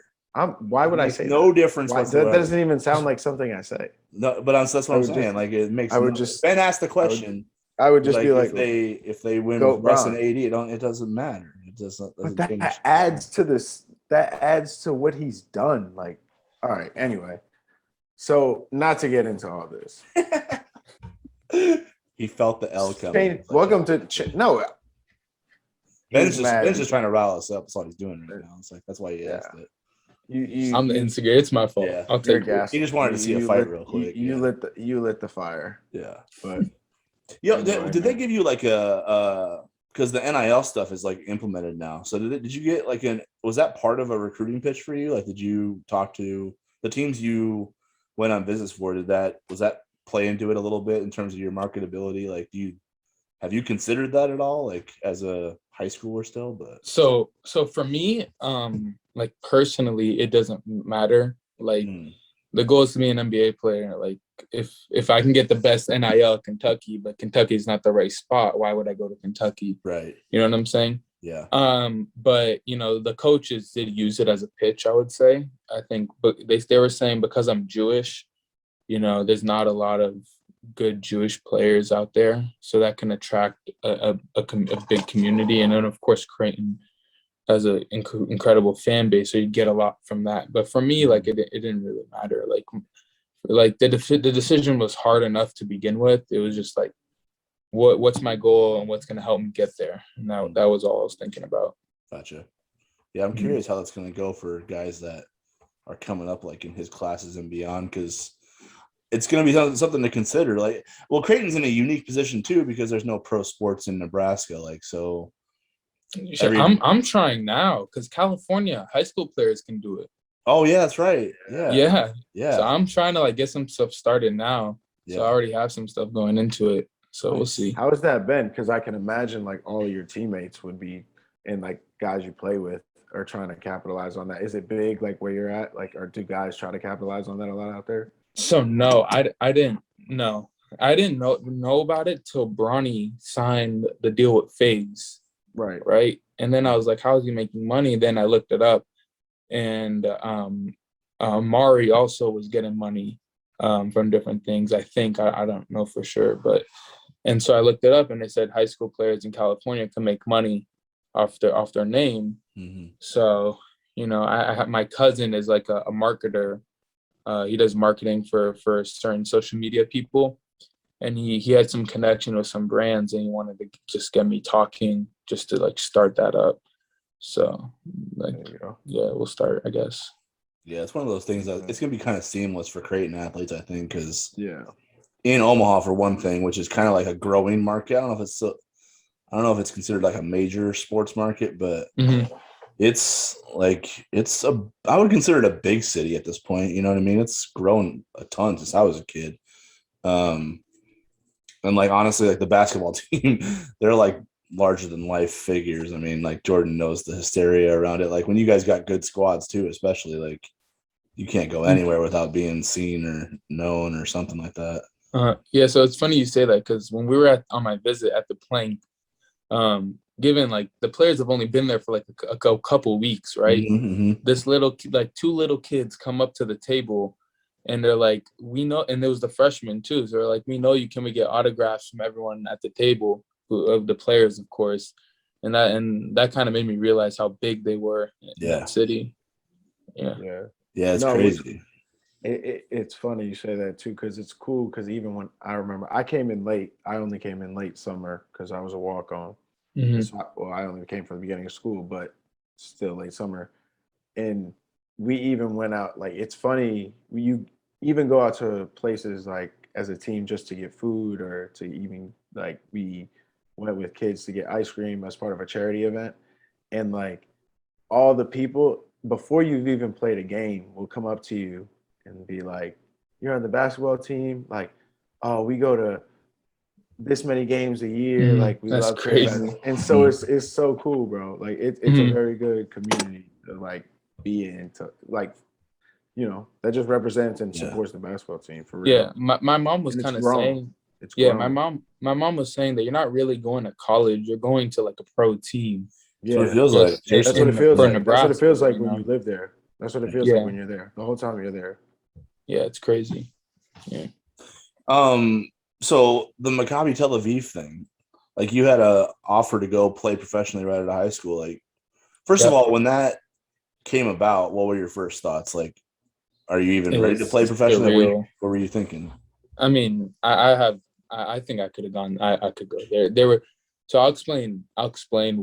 S3: Why would I say
S1: no difference whatsoever?
S3: That doesn't even sound like something I say.
S1: No, but that's what I'm saying. Like it makes. Ben asked the question.
S3: I would just be like,
S1: if they win with Russ and AD, it doesn't matter. It doesn't.
S3: But that adds to this. That adds to what he's done. Like, all right. Anyway, so not to get into all this.
S1: He felt the L coming.
S3: Welcome to no.
S1: Ben's just trying to rile us up. That's all he's doing right now. It's like that's why he asked it.
S2: I'm the instigator. It's my fault.
S1: Yeah.
S2: I'll take it.
S1: He just wanted to see a fight real quick.
S3: You lit the fire.
S1: Yeah.
S3: But
S1: did they give you like because the NIL stuff is like implemented now. So did you get like was that part of a recruiting pitch for you? Like, did you talk to the teams you went on visits for? Was that play into it a little bit in terms of your marketability? Like, have you considered that at all? Like as a high schooler still, but
S2: so for me, like personally, it doesn't matter. Like the goal is to be an NBA player. Like if I can get the best NIL at Kentucky, but Kentucky's not the right spot, why would I go to Kentucky?
S1: Right.
S2: You know what I'm saying?
S1: Yeah.
S2: But the coaches did use it as a pitch, I would say. I think, but they were saying because I'm Jewish, there's not a lot of good Jewish players out there, so that can attract a big community. And then of course Creighton has an incredible fan base, so you get a lot from that. But for me, like it didn't really matter. Like the decision was hard enough to begin with. It was just like, what's my goal and what's going to help me get there. And that was all I was thinking about.
S1: Gotcha. Yeah, I'm curious how that's going to go for guys that are coming up like in his classes and beyond, because it's going to be something to consider. Like, well, Creighton's in a unique position too because there's no pro sports in Nebraska. Like, so
S2: I'm trying now because California high school players can do it.
S1: Oh yeah, that's right. Yeah.
S2: So I'm trying to like get some stuff started now.
S1: Yeah.
S2: So I already have some stuff going into it. So we'll see.
S3: How has that been? Because I can imagine like all of your teammates would be, and like guys you play with are trying to capitalize on that. Is it big like where you're at? Like, or do guys try to capitalize on that a lot out there?
S2: So no, I didn't know. I didn't know about it till Bronny signed the deal with FaZe. Right. And then I was like, how is he making money? Then I looked it up, and Mari also was getting money from different things. I think I don't know for sure, and so I looked it up, and it said high school players in California can make money off their name.
S1: Mm-hmm.
S2: So I have, my cousin is like a marketer. He does marketing for certain social media people, and he had some connection with some brands, and he wanted to just get me talking just to like start that up. So like, yeah, we'll start, I guess.
S1: Yeah, it's one of those things that it's gonna be kind of seamless for Creighton athletes, I think, because
S3: in
S1: Omaha for one thing, which is kind of like a growing market. I don't know if it's considered like a major sports market, but it's I would consider it a big city at this point. You know what I mean? It's grown a ton since I was a kid. And like honestly, like the basketball team, they're like larger than life figures. I mean, like Jordan knows the hysteria around it. Like when you guys got good squads too, especially like you can't go anywhere without being seen or known or something like that.
S2: Yeah, so it's funny you say that because when we were on my visit at the Plank, given like the players have only been there for like a couple weeks, right? This two little kids come up to the table, and they're like, we know, and there was the freshmen too. So they're like, we know you. Can we get autographs from everyone at the table, of the players, of course? And that kind of made me realize how big they were in that city. Yeah,
S1: it's crazy.
S3: It's funny you say that too, because it's cool. Because even when I remember, I came in late. I only came in late summer because I was a walk-on. So I only came from the beginning of school, but still late summer. And we even went out. Like it's funny. You even go out to places like as a team just to get food, or to even like we went with kids to get ice cream as part of a charity event, and like all the people before you've even played a game will come up to you and be like, you're on the basketball team, like, oh, we go to this many games a year, like we
S2: that's
S3: love
S2: crazy.
S3: And so it's so cool, bro. Like it's a very good community to like be in, to like, that just represents and supports the basketball team for real.
S2: Yeah, my mom was kind of saying, my mom was saying that you're not really going to college, you're going to like a pro team.
S1: Yeah, so it feels like
S3: that's what it feels like.
S2: Nebraska,
S3: that's what it feels like when you live there. That's what it feels like when you're there. The whole time you're there.
S2: Yeah, it's crazy. Yeah.
S1: So the Maccabi Tel Aviv thing, like you had a offer to go play professionally right out of high school. Like, first of all, when that came about, what were your first thoughts? Like, are you even ready to play professionally? What were you thinking?
S2: I mean, I think I could have gone. I could go there. There were. So I'll explain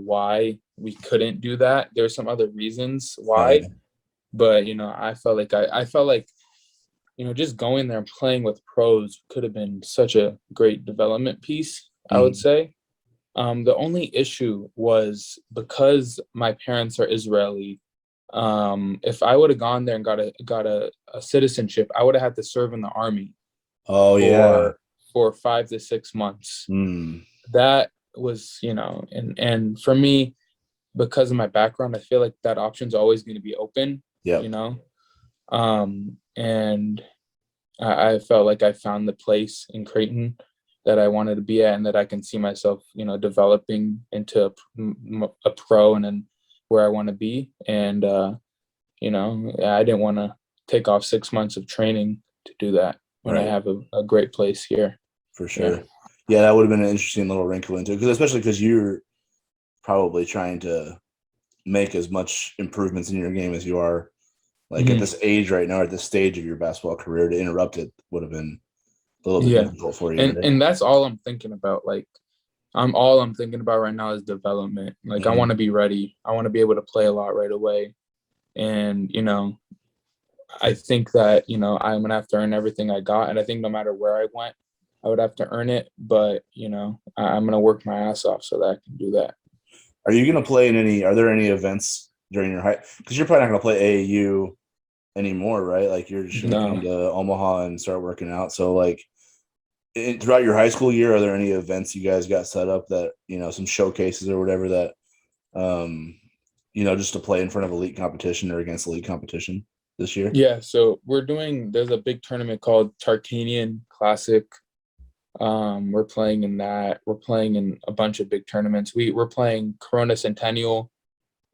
S2: why we couldn't do that. There were some other reasons why, but I felt like just going there and playing with pros could have been such a great development piece, I would say. The only issue was because my parents are Israeli. If I would have gone there and got a citizenship, I would have had to serve in the army. For 5 to 6 months. That was, and for me, because of my background, I feel like that option's always going to be open. And I felt like I found the place in Creighton that I wanted to be at, and that I can see myself, developing into a pro, and then where I want to be. And I didn't want to take off 6 months of training to do that when I have a great place here.
S1: For sure. Yeah, that would have been an interesting little wrinkle into it, especially because you're probably trying to make as much improvements in your game as you are. Like at this age right now, at this stage of your basketball career, to interrupt it would have been a little bit difficult for you.
S2: And that's all I'm thinking about. Like, all I'm thinking about right now is development. Like, I want to be ready. I want to be able to play a lot right away. And, I think that, I'm going to have to earn everything I got. And I think no matter where I went, I would have to earn it. But, I'm going to work my ass off so that I can do that.
S1: Are you going to play in any? Are there any events during your high? Because you're probably not going to play AAU anymore, right? Like you're just going to come to Omaha and start working out. So like throughout your high school year, are there any events you guys got set up that some showcases or whatever that just to play in front of elite competition or against elite competition this year?
S2: Yeah, so there's a big tournament called Tarkanian Classic. We're playing in that. We're playing in a bunch of big tournaments. We're playing Corona Centennial,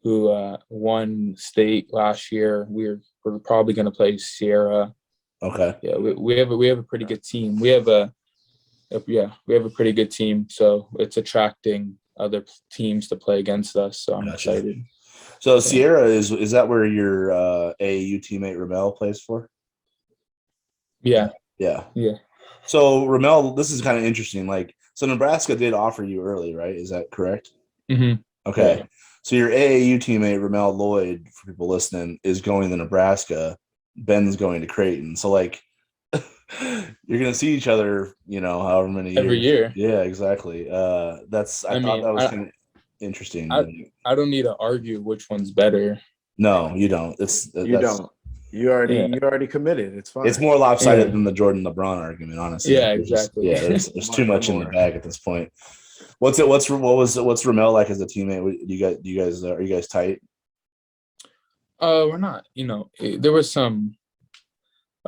S2: who won state last year. We're probably going to play Sierra.
S1: Okay.
S2: Yeah, we have a pretty good team. We have a pretty good team. So it's attracting other teams to play against us. So I'm excited.
S1: So Sierra is that where your AAU teammate Ramel plays for?
S2: Yeah.
S1: Yeah.
S2: Yeah.
S1: So Ramel, this is kind of interesting. Like, so Nebraska did offer you early, right? Is that correct?
S2: Mm-hmm.
S1: Okay.
S2: Yeah.
S1: So your AAU teammate Ramel Lloyd, for people listening, is going to Nebraska. Ben's going to Creighton. So like, you're gonna see each other, however many years.
S2: Every year.
S1: Yeah, exactly. I thought that was kind of interesting.
S2: I don't need to argue which one's better.
S1: No, you don't.
S3: Don't. You already committed. It's fine.
S1: It's more lopsided than the Jordan LeBron argument, honestly.
S2: Yeah, exactly.
S1: There's too much in the bag at this point. What's Ramel like as a teammate? Are you guys tight?
S2: We're not. There was some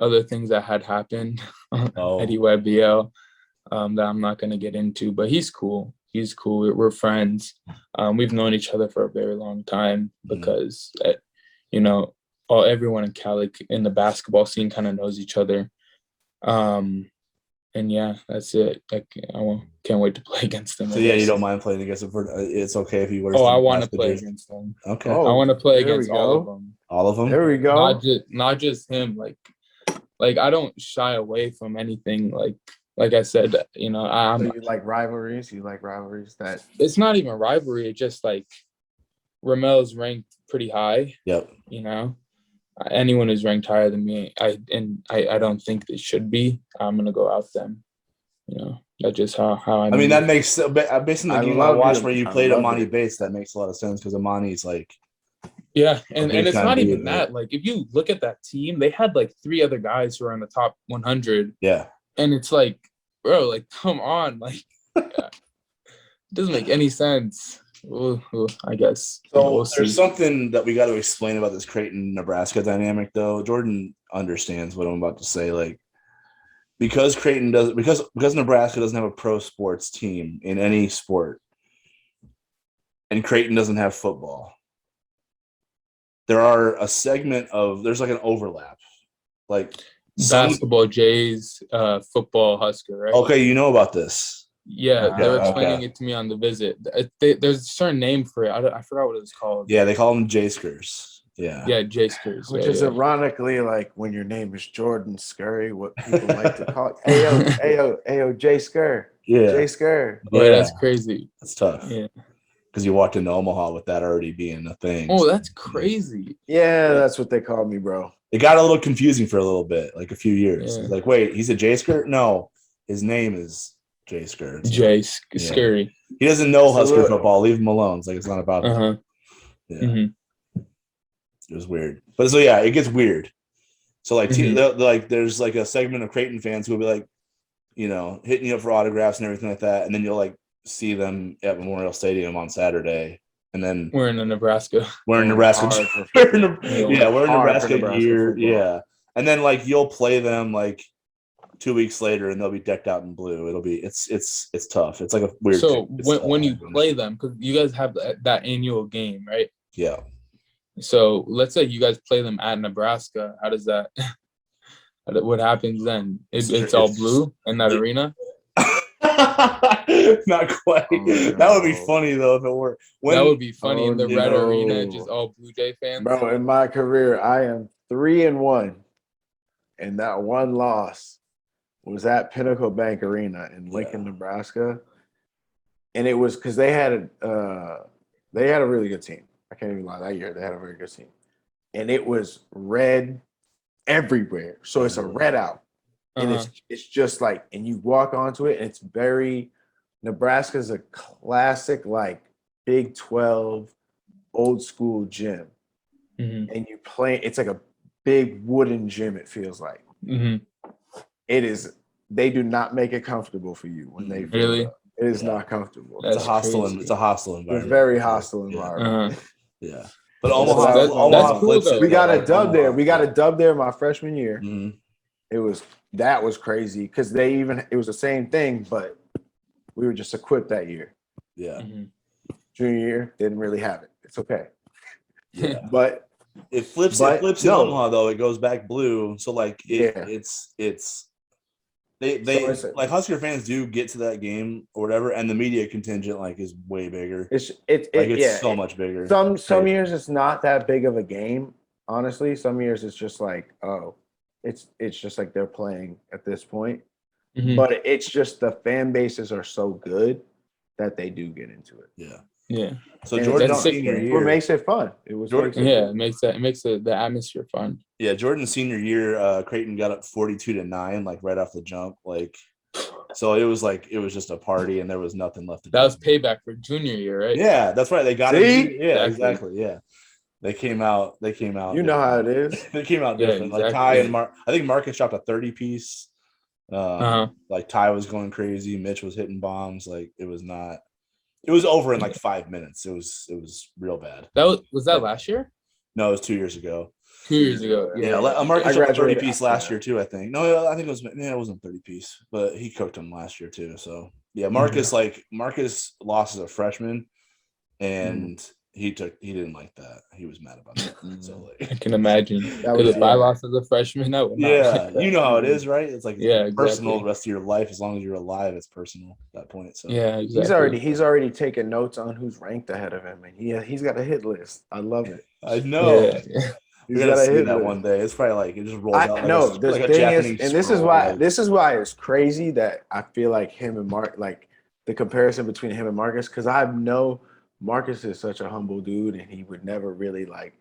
S2: other things that had happened Eddie Webbio that I'm not going to get into, but he's cool. We're friends. We've known each other for a very long time because everyone in Cali in the basketball scene kind of knows each other. And yeah, that's it. I can't wait to play against them.
S1: So yeah, you don't mind playing against them. It's okay if you wear.
S2: I want to play against them.
S1: Okay.
S2: I want to play against all of them.
S1: All of them.
S3: There we go.
S2: Not just him. Like I don't shy away from anything. Like I said,
S3: So you like rivalries? You like rivalries that?
S2: It's not even rivalry. It's just like Ramel's ranked pretty high.
S1: Yep.
S2: Anyone who's ranked higher than me, I don't think they should be. I'm gonna go out them. That's just how I
S1: mean, that makes based on the game I watched where you played Amani Bates, that makes a lot of sense because Amani's like.
S2: Yeah, and it's not even that. Like, if you look at that team, they had like 3 other guys who are in the top 100.
S1: Yeah.
S2: And it's like, bro, like, come on. Like, it doesn't make any sense. Ooh, I guess.
S1: So there's something that we got to explain about this Creighton-Nebraska dynamic, though. Jordan understands what I'm about to say. Like, because Nebraska doesn't have a pro sports team in any sport, and Creighton doesn't have football, there's like an overlap. Like
S2: basketball Jays, football Husker, right?
S1: Okay, you know about this.
S2: Yeah, they were explaining it to me on the visit. There's a certain name for it. I forgot what it was called.
S1: Yeah, they call them J-Skers. Yeah.
S2: Yeah, J-Skers.
S3: Which is ironically like when your name is Jordan Scurry, what people like to call it. Ayo, J Scur.
S1: Yeah.
S3: J Scur.
S2: Yeah, that's crazy.
S1: That's tough.
S2: Yeah.
S1: Because you walked into Omaha with that already being a thing.
S2: Oh, that's crazy.
S3: Yeah, that's what they call me, bro.
S1: It got a little confusing for a little bit, like a few years.
S2: Yeah.
S1: It's like, wait, he's a J-Skirt? No, his name is J-Skirt.
S2: Scurry.
S1: He doesn't know Husker football. Leave him alone. It's like, it's not about that. Yeah.
S2: Mm-hmm.
S1: It was weird. But so, yeah, it gets weird. So, like, there's like a segment of Creighton fans who will be like, hitting you up for autographs and everything like that. And then you'll like see them at Memorial Stadium on Saturday. And then
S2: we're in Nebraska.
S1: We're in Nebraska gear. Yeah. And then like you'll play them like 2 weeks later and they'll be decked out in blue. It's tough. It's like a weird.
S2: So when you play them, because you guys have that annual game, right?
S1: Yeah.
S2: So let's say you guys play them at Nebraska. How does that? What happens then? It's all blue in that arena.
S1: Not quite. That would be funny though if it were.
S2: That would be funny in the red arena, just all Blue Jay fans.
S3: Bro, in my career, I am 3-1, and that one loss was at Pinnacle Bank Arena in Lincoln, Nebraska, and it was because they had a really good team. I can't even lie. That year they had a very good team, and it was red everywhere. So it's a red out. And it's just like, and you walk onto it, and it's very, Nebraska's a classic, like, Big 12 old school gym, and you play. It's like a big wooden gym. It feels like it is. They do not make it comfortable for you when they fill
S2: Really.
S3: it up. It is not comfortable.
S2: That's
S1: it's a hostile.
S2: crazy.
S1: It's a hostile
S3: It's a
S1: environment.
S3: very hostile environment.
S1: Yeah. But
S2: That's
S1: Omaha
S2: cool,
S1: flips
S2: though.
S1: it.
S3: We got a
S1: like,
S3: dub there.
S1: Omaha,
S3: We got a dub there my freshman year. That was crazy because it was the same thing, but we were just equipped that year.
S1: Yeah.
S3: Junior year, didn't really have it. It's okay.
S1: Yeah.
S3: But
S1: it flips in Omaha though. It goes back blue. So like it's they like Husker fans do get to that game or whatever, and the media contingent like is way bigger. It's so much bigger.
S3: Some years it's not that big of a game, honestly. Some years it's just like, oh, it's just like they're playing at this point. But it's just the fan bases are so good that they do get into it.
S2: Yeah.
S1: So Jordan's senior year,
S3: what makes it fun. It
S2: makes the atmosphere fun.
S1: Yeah, Jordan's senior year, Creighton got up 42-9, like right off the jump. Like, so it was just a party, and there was nothing left to do.
S2: That was payback for junior year, right?
S1: Yeah, that's right. They got
S3: it.
S1: Yeah, exactly. Yeah, they came out.
S3: You know how it is.
S1: They came out different.
S2: Exactly.
S1: Like Ty and I think Marcus dropped a 30-piece. Like Ty was going crazy. Mitch was hitting bombs. Like it was over in like 5 minutes. It was real bad.
S2: Was that last year?
S1: No, it was 2 years ago.
S2: 2 years ago.
S1: Yeah, Marcus dropped a 30-piece last year too, I think. No, I think it wasn't 30-piece, but he cooked him last year too. So yeah, Marcus lost as a freshman, and he didn't like that. He was mad about that. So like,
S2: I can imagine. Because if I lost as a freshman, I would not.
S1: Yeah, you know how it is, right? It's like personal
S2: exactly.
S1: the rest of your life. As long as you're alive, it's personal at that point. So
S2: yeah, exactly.
S3: He's already taken notes on who's ranked ahead of him, and he's got a hit list. I love it.
S1: I know.
S2: Yeah.
S1: You're gonna see that one day. It's probably like it just rolls out.
S3: The thing is, and this is why it's crazy that I feel like him and Mark, like the comparison between him and Marcus, because I know Marcus is such a humble dude, and he would never really like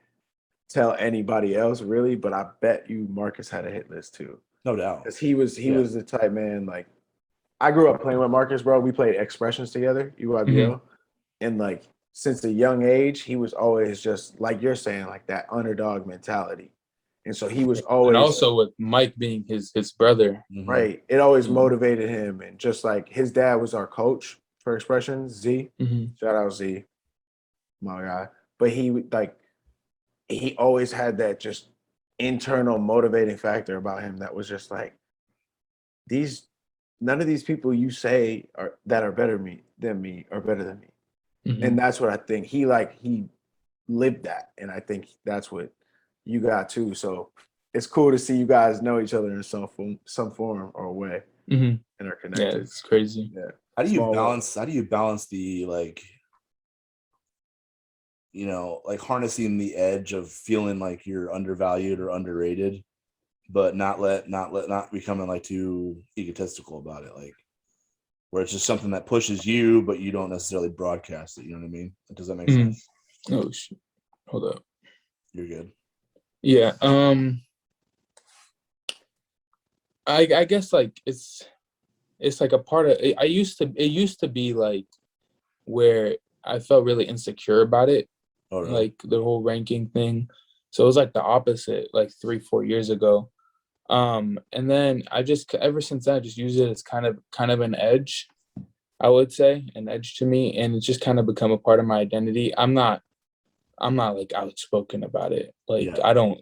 S3: tell anybody else really. But I bet you Marcus had a hit list too,
S1: no doubt,
S3: because he was the type man. Like I grew up playing with Marcus, bro. We played expressions together, UIBO, and like. Since a young age, he was always just like you're saying, like that underdog mentality. And so he was always.
S2: And also with Mike being his brother.
S3: Right. It always motivated him. And just like his dad was our coach for expressions, Z. Shout out Z, my guy. But he always had that just internal motivating factor about him that was just like, none of these people you say that are better than me are better than me. And that's what I think he lived that. And I think that's what you got too. So it's cool to see you guys know each other in some form or way and are connected.
S2: Yeah, it's crazy.
S3: Yeah.
S1: How do you balance the like, like harnessing the edge of feeling like you're undervalued or underrated, but not becoming like too egotistical about it, like where it's just something that pushes you, but you don't necessarily broadcast it. You know what I mean? Does that make sense?
S2: Oh shit! Hold up.
S1: You're good.
S2: Yeah. I guess like it's like a part of it. It used to be like where I felt really insecure about it, like the whole ranking thing. So it was like the opposite, like 3-4 years ago. And then I just ever since then I just use it as kind of an edge, I would say, an edge to me, and it's just kind of become a part of my identity. I'm not like outspoken about it. Like I don't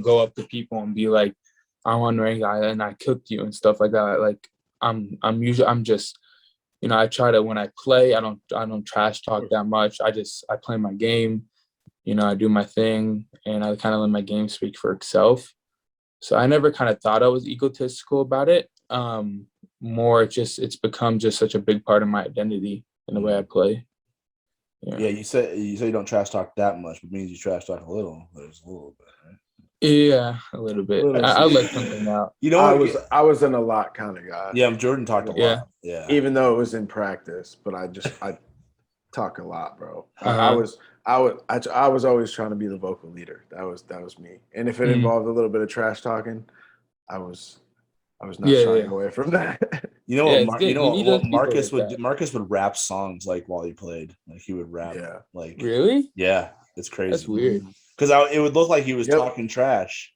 S2: go up to people and be like, I'm unranked and I cooked you and stuff like that. Like I'm just, I try to, when I play, I don't trash talk that much. I play my game, I do my thing, and I kind of let my game speak for itself. So I never kind of thought I was egotistical about it. More it's become just such a big part of my identity in the way I play.
S1: Yeah, you say you don't trash talk that much, but it means you trash talk a little. There's a little bit, right?
S2: Yeah, a little bit. I'll let something out.
S3: I was in a lot kind of guy.
S1: Yeah, Jordan talked a lot. Yeah.
S3: Even though it was in practice, but I talk a lot, bro. I was always trying to be the vocal leader. That was me. And if it involved a little bit of trash talking, I was I was not shying away from that.
S1: You know what?
S2: You need
S1: what
S2: those people
S1: Marcus
S2: like
S1: would
S2: that.
S1: Marcus would rap songs like while he played. Like he would rap.
S3: Yeah.
S1: Like
S2: Really?
S1: yeah, it's crazy.
S2: That's weird.
S1: Because it would look like he was talking trash,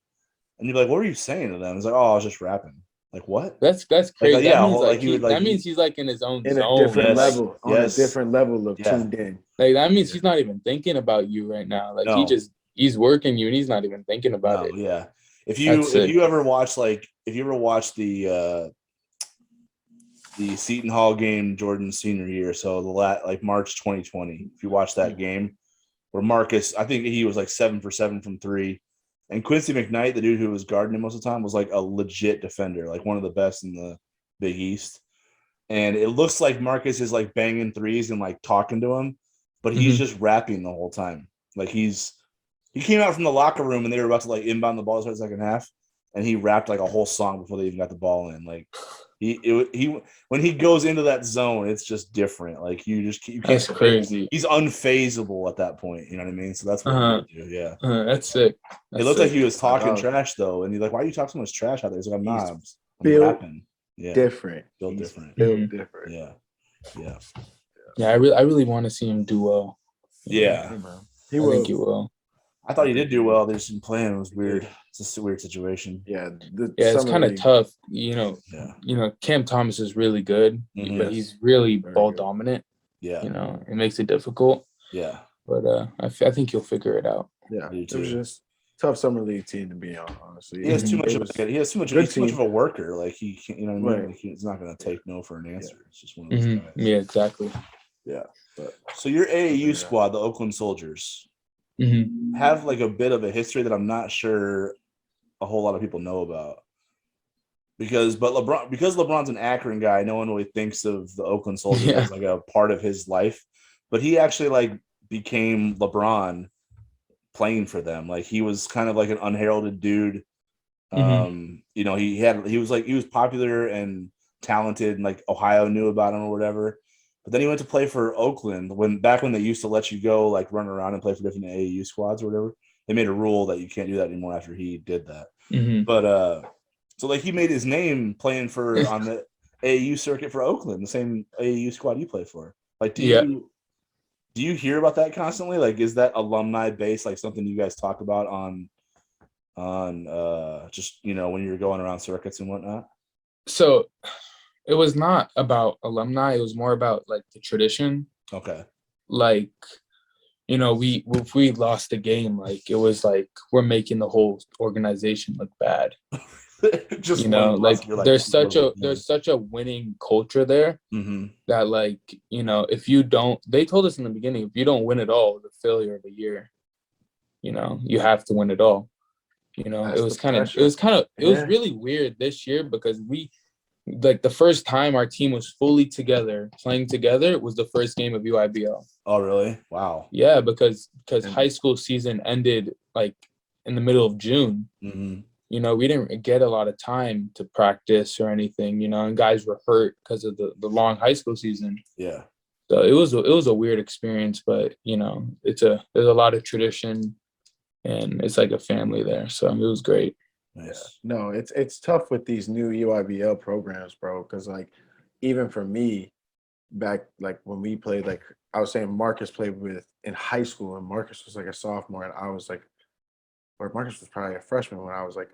S1: and you'd be like, "What were you saying to them?" It's like, "Oh, I was just rapping." Like what?
S2: That's crazy.
S1: Like,
S2: that means
S1: he
S2: means he's like in his own
S3: in
S2: zone.
S3: a different
S1: Yes.
S3: level, on
S1: Yes.
S3: a different level of
S1: Yeah.
S3: tuned in.
S2: Like that means he's not even thinking about you right now. Like
S1: No.
S2: he's working you and he's not even thinking about it.
S1: Yeah. If
S2: That's sick.
S1: you ever watch the Seton Hall game Jordan's senior year, so like March 2020, if you watch that game where Marcus, I think he was like 7 for 7 from 3. And Quincy McKnight, the dude who was guarding him most of the time, was like a legit defender, like one of the best in the Big East. And it looks like Marcus is like banging threes and like talking to him, but he's just rapping the whole time. Like he came out from the locker room and they were about to like inbound the ball for the second half, and he rapped like a whole song before they even got the ball in. Like he when he goes into that zone, it's just different. Like you can't.
S2: That's crazy.
S1: He's unfazable at that point. You know what I mean? So that's what he do. Yeah,
S2: that's sick.
S1: It looked like he was talking trash though, and he's like, "Why are you talking so much trash out there?" He's like, I'm rapping. Yeah,
S3: different.
S1: Built different.
S3: Built different.
S1: Yeah.
S2: I really want to see him do well.
S1: Yeah,
S2: I think he will.
S1: I thought he did do well. They just didn't play him. It was weird. It's just a weird situation.
S3: Yeah,
S2: it's kind of tough. You know, Cam Thomas is really good, but he's really ball dominant.
S1: Yeah,
S2: you know, it makes it difficult.
S1: Yeah,
S2: but I think he'll figure it out.
S3: Yeah, it was just tough summer league team to be on. Honestly,
S1: he has too much. He's too much of a worker. Like he can't. You know what I mean? Like he's not going to take no for an answer. It's just one of those guys.
S2: Yeah, exactly.
S1: Yeah. So your AAU squad, the Oakland Soldiers, have like a bit of a history that I'm not sure a whole lot of people know about. Because LeBron's an Akron guy, no one really thinks of the Oakland Soldiers as like a part of his life. But he actually like became LeBron playing for them. Like he was kind of like an unheralded dude. You know, he was popular and talented, and like Ohio knew about him or whatever. But then he went to play for Oakland back when they used to let you go like run around and play for different AAU squads or whatever. They made a rule that you can't do that anymore after he did that. But so like he made his name playing on the AAU circuit for Oakland, the same AAU squad you play for. Like, do you hear about that constantly? Like, is that alumni base like something you guys talk about on just, you know, when you're going around circuits and whatnot?
S2: So it was not about alumni. It was more about like the tradition. Okay. Like, you know, if we lost a game, like it was like we're making the whole organization look bad. Just, you know, like there's such a winning culture there that, like, you know, if you don't, they told us in the beginning, if you don't win it all, the failure of the year, you know, you have to win it all. You know, it was really weird this year because like the first time our team was fully together, playing together, was the first game of UIBL.
S1: Oh, really? Wow.
S2: Yeah, because high school season ended like in the middle of June. You know, we didn't get a lot of time to practice or anything, you know, and guys were hurt because of the long high school season. Yeah. So it was a weird experience, but, you know, there's a lot of tradition and it's like a family there. So it was great.
S3: Nice. Yeah. No, it's tough with these new UIBL programs, bro, because like even for me back like when we played, like I was saying Marcus played with in high school and Marcus was like a sophomore and I was like, or Marcus was probably a freshman when I was like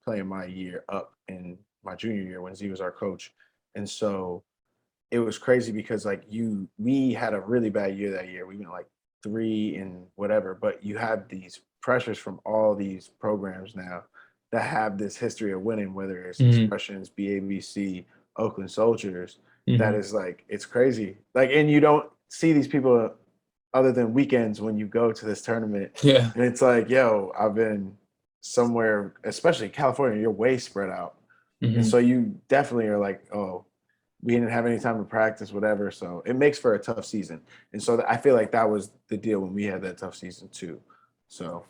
S3: playing my year up in my junior year when Z was our coach. And so it was crazy because like we had a really bad year that year. We went like 3 and whatever, but you have these pressures from all these programs now that have this history of winning, whether it's Expressions, BABC, Oakland Soldiers. That is like, it's crazy. Like, and you don't see these people other than weekends when you go to this tournament. Yeah. And it's like, yo, I've been somewhere, especially California, you're way spread out. And so you definitely are like, oh, we didn't have any time to practice, whatever. So it makes for a tough season. And so I feel like that was the deal when we had that tough season too. So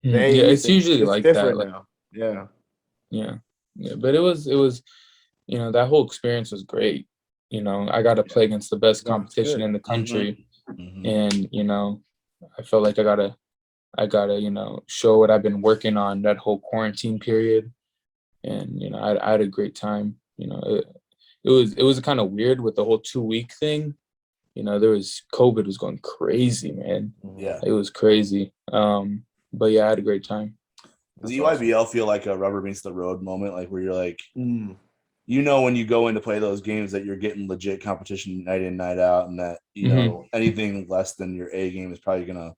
S2: it's usually like that. Like,
S3: now. Yeah.
S2: Yeah. Yeah. But it was, you know, that whole experience was great. You know, I got to play against the best competition in the country. And, you know, I felt like I gotta, you know, show what I've been working on that whole quarantine period. and I had a great time. It was kind of weird with the whole 2-week thing. COVID was going crazy, man.
S1: Yeah,
S2: it was crazy. But yeah, I had a great time.
S1: Does EYBL feel like a rubber meets the road moment, like where you're like, when you go in to play those games that you're getting legit competition night in, night out, and that anything less than your A game is probably gonna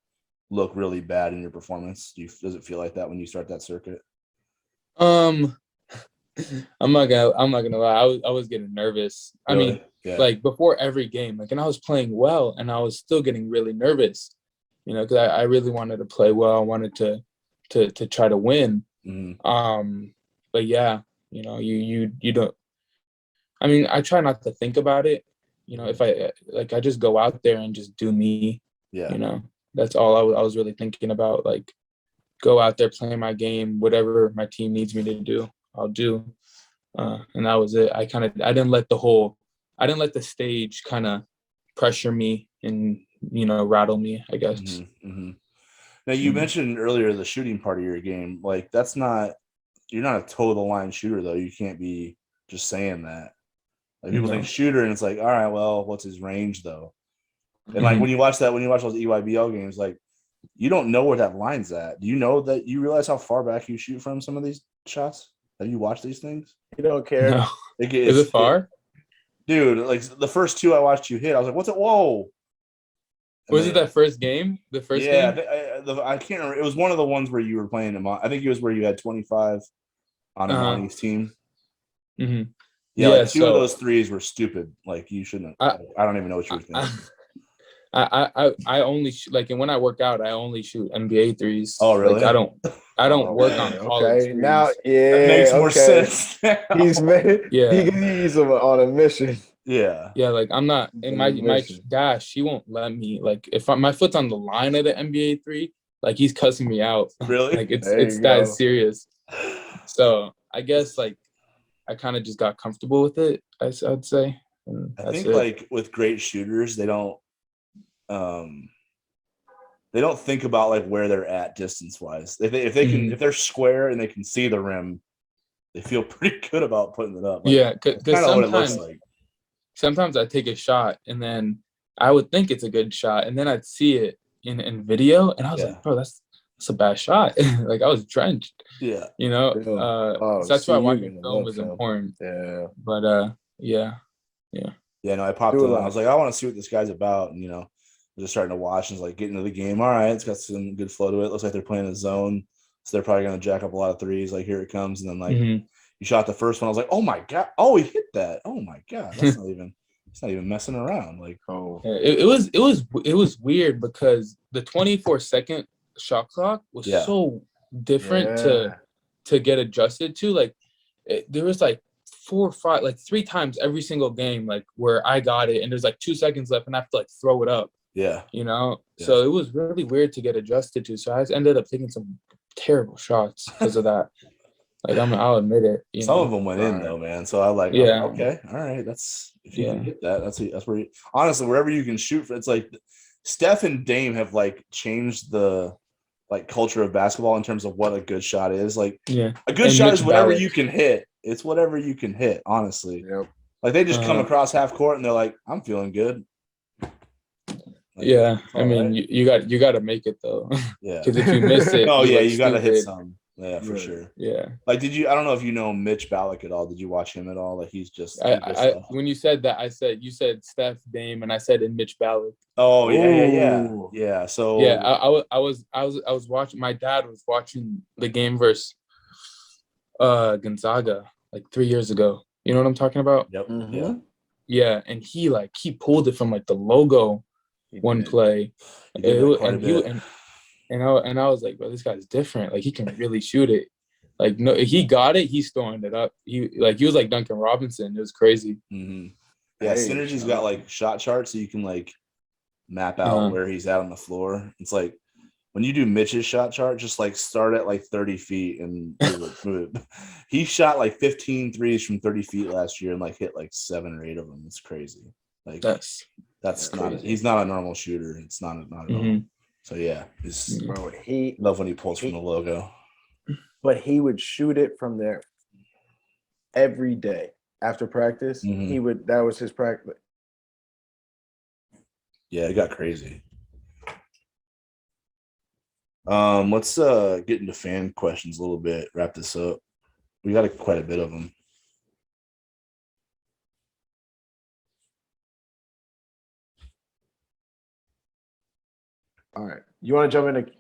S1: look really bad in your performance? Does it feel like that when you start that circuit?
S2: I'm not gonna lie. I was getting nervous.
S1: Really?
S2: I mean, like before every game, like, and I was playing well, and I was still getting really nervous. Because I really wanted to play well. I wanted to try to win. But yeah, you don't. I mean, I try not to think about it. If I just go out there and just do me.
S1: Yeah.
S2: That's all I was really thinking about. Like, go out there, play my game, whatever my team needs me to do, I'll do. And that was it. I didn't let the stage kind of pressure me and, rattle me, I guess.
S1: Now, you mentioned earlier the shooting part of your game. Like, you're not a toe the line shooter, though. You can't be just saying that. Like, people think shooter, and it's like, all right, well, what's his range, though? And like when you watch those EYBL games, like, you don't know where that line's at. Do you know that you realize how far back you shoot from some of these shots? Have you watched these things?
S3: You don't care.
S2: No. Is it far?
S1: Dude, like the first two I watched you hit, I was like, what's it? Whoa.
S2: Was it that first game? The first game?
S1: Yeah, I can't remember. It was one of the ones where you were playing him. I think it was where you had 25 on Imani's team. Yeah, like two of those threes were stupid. Like, you shouldn't. I don't even know what you were thinking.
S2: I only like, and when I work out, I only shoot NBA threes.
S1: Oh, really?
S2: Like, I don't work on college threes.
S3: Now,
S1: that makes more sense.
S3: He's on a mission.
S1: Yeah.
S2: Yeah, like, I'm not in my dash. She won't let me. Like, if my foot's on the line of the NBA three, like, he's cussing me out.
S1: Really?
S2: Like, it's that serious. So I guess, like, I kind of just got comfortable with it, I'd say.
S1: I think like with great shooters, they don't think about like where they're at distance wise. If they're square and they can see the rim, they feel pretty good about putting it up. Like,
S2: yeah, because
S1: what it looks like.
S2: Sometimes I take a shot and then I would think it's a good shot, and then I'd see it in video, and I was like, bro, that's a bad shot. Like, I was drenched.
S1: Yeah.
S2: So that's why watching film is important.
S3: Yeah.
S2: But yeah.
S1: No, I popped in. I was like, I want to see what this guy's about, and we're just starting to watch and like get into the game. All right, it's got some good flow to it. Looks like they're playing a zone, so they're probably gonna jack up a lot of threes. Like, here it comes, and then like you shot the first one. I was like, oh my god, oh, he hit that. Oh my god, that's not even. It's not even messing around. Like,
S2: it was weird because the 24-second shot clock was so different to get adjusted to. Like, there was like 4 or 5, like 3 times every single game, like, where I got it and there's like 2 seconds left and I have to like throw it up. So it was really weird to get adjusted to. So I ended up taking some terrible shots because of that. Like, I'll admit it.
S1: Some of them went in though, man. So I like, okay, all right. That's if you can hit that. That's where honestly, wherever you can shoot for. It's like Steph and Dame have like changed the like culture of basketball in terms of what a good shot is. Like, a good shot is whatever you can hit. It's whatever you can hit. Honestly, like they just come across half court and they're like, I'm feeling good.
S2: Like, I mean, you got to make it though.
S1: Yeah,
S2: because if you miss it,
S1: you got to hit some. Yeah, for sure.
S2: Yeah.
S1: Like, I don't know if you know Mitch Ballack at all. Did you watch him at all? Like, he's just.
S2: When you said that, you said Steph, Dame, and I said in Mitch Ballack.
S1: Oh yeah. So
S2: I was watching. My dad was watching the game versus Gonzaga like 3 years ago. You know what I'm talking about?
S1: Yep.
S2: Yeah, and he pulled it from like the logo one play. And I was like, bro, this guy's different. Like, he can really shoot it. Like, no, he got it. He's throwing it up. He was like Duncan Robinson. It was crazy.
S1: Yeah, Synergy's got like shot charts so you can like map out where he's at on the floor. It's like when you do Mitch's shot chart, just like start at like 30 feet and move it. He shot like 15 threes from 30 feet last year and like hit like 7 or 8 of them. It's crazy. Like, that's not. He's not a normal shooter. It's not at all. So yeah, love when he pulls from the logo.
S3: But he would shoot it from there. every day after practice.
S1: Mhm.
S3: That was his practice.
S1: Yeah, it got crazy. Let's get into fan questions a little bit. Wrap this up. We got quite a bit of them.
S3: All right. You want to jump into?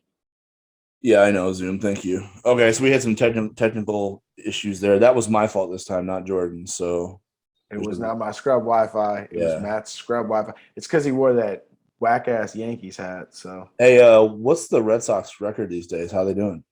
S1: Yeah, I know, Zoom. Thank you. Okay, so we had some technical issues there. That was my fault this time, not Jordan. So
S3: It was not my scrub Wi-Fi. It was
S1: Yeah.
S3: Matt's scrub Wi-Fi. It's because he wore that whack ass Yankees hat. So
S1: Hey, what's the Red Sox record these days? How they doing?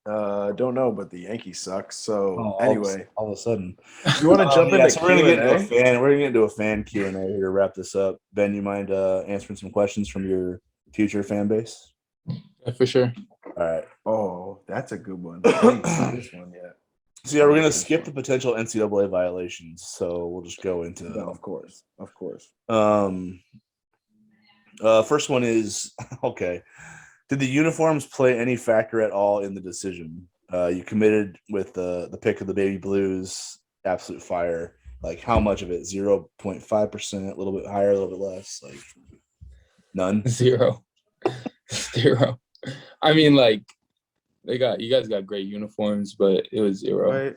S3: don't know, but the Yankees suck. So
S1: Oh,
S3: anyway,
S1: all of a sudden.
S3: you want to jump
S1: Yeah,
S3: into
S1: so we're gonna get into a
S3: Q&A?
S1: fan. We're gonna get into a fan Q&A here to wrap this up. Ben, you mind answering some questions from your future fan base?
S2: Yeah, for sure.
S1: All right.
S3: Oh, that's a good one. I didn't see this one yet.
S1: So yeah, we're gonna skip the potential NCAA violations. So we'll just go into.
S3: No, of course.
S1: First one is okay. Did the uniforms play any factor at all in the decision? You committed with the pick of the Baby Blues, absolute fire. Like how much of it? 0.5%, a little bit higher, a little bit less. Like none.
S2: Zero. I mean, like you guys got great uniforms, but it was zero.
S3: Right.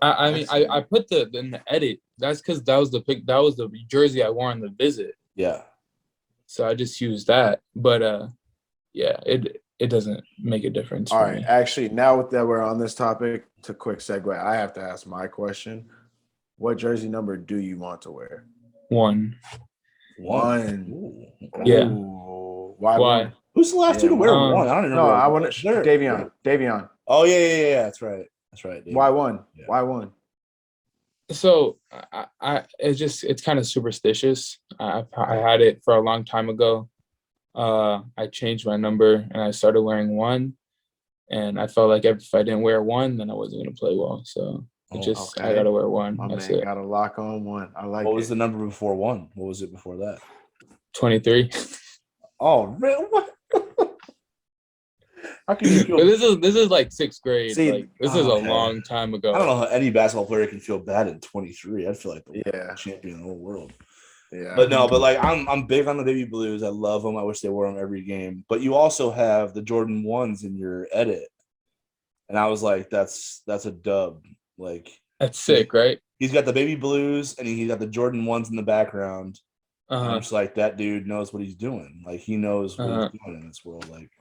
S2: I mean, I put in the edit. That's because that was the pick. That was the jersey I wore on the visit.
S1: Yeah.
S2: So I just used that. But yeah, it doesn't make a difference.
S3: All
S2: for
S3: right.
S2: me.
S3: Actually, now that we're on this topic, it's a quick segue. I have to ask my question. What jersey number do you want to wear?
S2: 1.
S3: Ooh.
S2: Yeah.
S3: Ooh. Why
S2: Why?
S3: 1?
S1: Who's the last dude to wear 1? I don't even know.
S3: No, I want to Davion.
S1: Oh yeah. That's right. Davion.
S3: Why 1?
S1: Yeah.
S3: Why 1?
S2: So it's kind of superstitious. I had it for a long time ago. I changed my number and I started wearing 1, and I felt like if I didn't wear 1, then I wasn't gonna play well. So I gotta wear 1.
S3: My
S2: That's
S3: man
S2: it.
S3: got a lock on 1. I like it.
S1: What was the number before 1? What was it before that?
S2: 23.
S1: Oh, man, what? How can you feel?
S2: But this is like 6th grade.
S3: See,
S2: like this is a long time ago.
S1: I don't know how any basketball player can feel bad at 23. I'd feel like the
S3: Yeah.
S1: champion of the whole world.
S3: Yeah.
S1: But no, but like I'm big on the Baby Blues. I love them. I wish they wore them every game. But you also have the Jordan 1s in your edit. And I was like, that's a dub. Like
S2: That's sick, right?
S1: He's got the Baby Blues and he got the Jordan 1s in the background. And I'm just like, that dude knows what he's doing. Like he knows what he's doing in this world. Like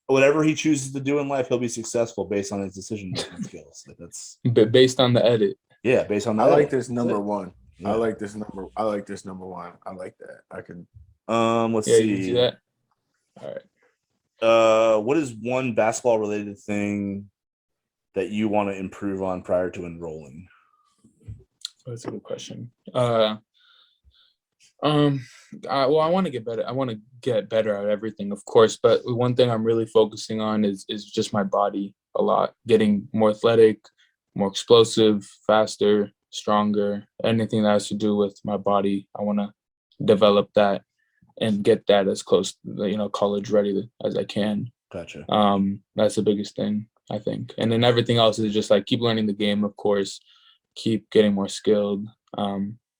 S1: whatever he chooses to do in life, he'll be successful based on his decision-making skills. Like that's
S2: based on the edit.
S1: Yeah, based on the
S3: I
S1: edit.
S3: like this number 1.
S1: Yeah.
S3: I like this number 1. I like that. I could
S1: let's see.
S2: You can see that. All right.
S1: What is one basketball related thing that you want to improve on prior to enrolling?
S2: That's a good question. Well, I want to get better. I want to get better at everything, of course. But one thing I'm really focusing on is just my body a lot. Getting more athletic, more explosive, faster, stronger. Anything that has to do with my body, I want to develop that and get that as close, college ready as I can.
S1: Gotcha.
S2: That's the biggest thing, I think. And then everything else is just like keep learning the game, of course, keep getting more skilled.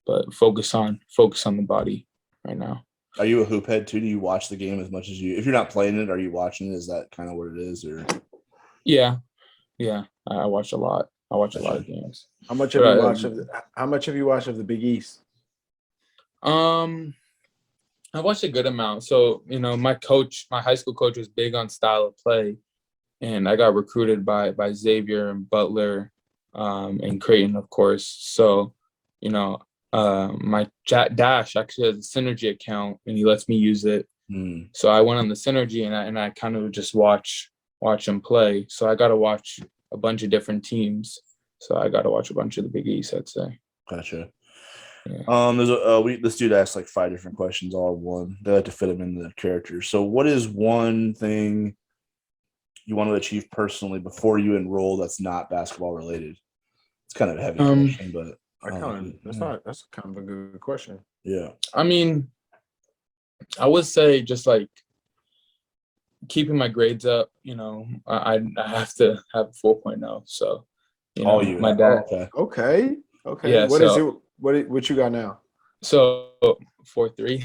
S2: But focus on the body right now.
S1: Are you a hoop head too? Do you watch the game as much as if you're not playing it, are you watching it? Is that kind of what it is? Or
S2: Yeah. I watch a lot. I watch a lot of games.
S3: How much have you watched of the Big East?
S2: I watched a good amount. So, my high school coach was big on style of play, and I got recruited by Xavier and Butler, and Creighton, of course. So, my Dash actually has a Synergy account, and he lets me use it. So I went on the Synergy, and I kind of just watch him play. So I got to watch a bunch of different teams. So I got to watch a bunch of the Big East, I'd say.
S1: Gotcha.
S2: Yeah.
S1: This dude asked like 5 different questions all in one. They like to fit them into the character. So what is one thing you want to achieve personally before you enroll that's not basketball related? It's kind of a heavy question, but
S3: that's kind of a good question.
S1: Yeah.
S2: I mean, I would say just like keeping my grades up. I have to have 4.0. So You
S1: All
S2: know,
S1: you.
S2: my dad.
S3: Okay.
S2: Yeah.
S3: What is it? What you got now?
S2: So 4.3.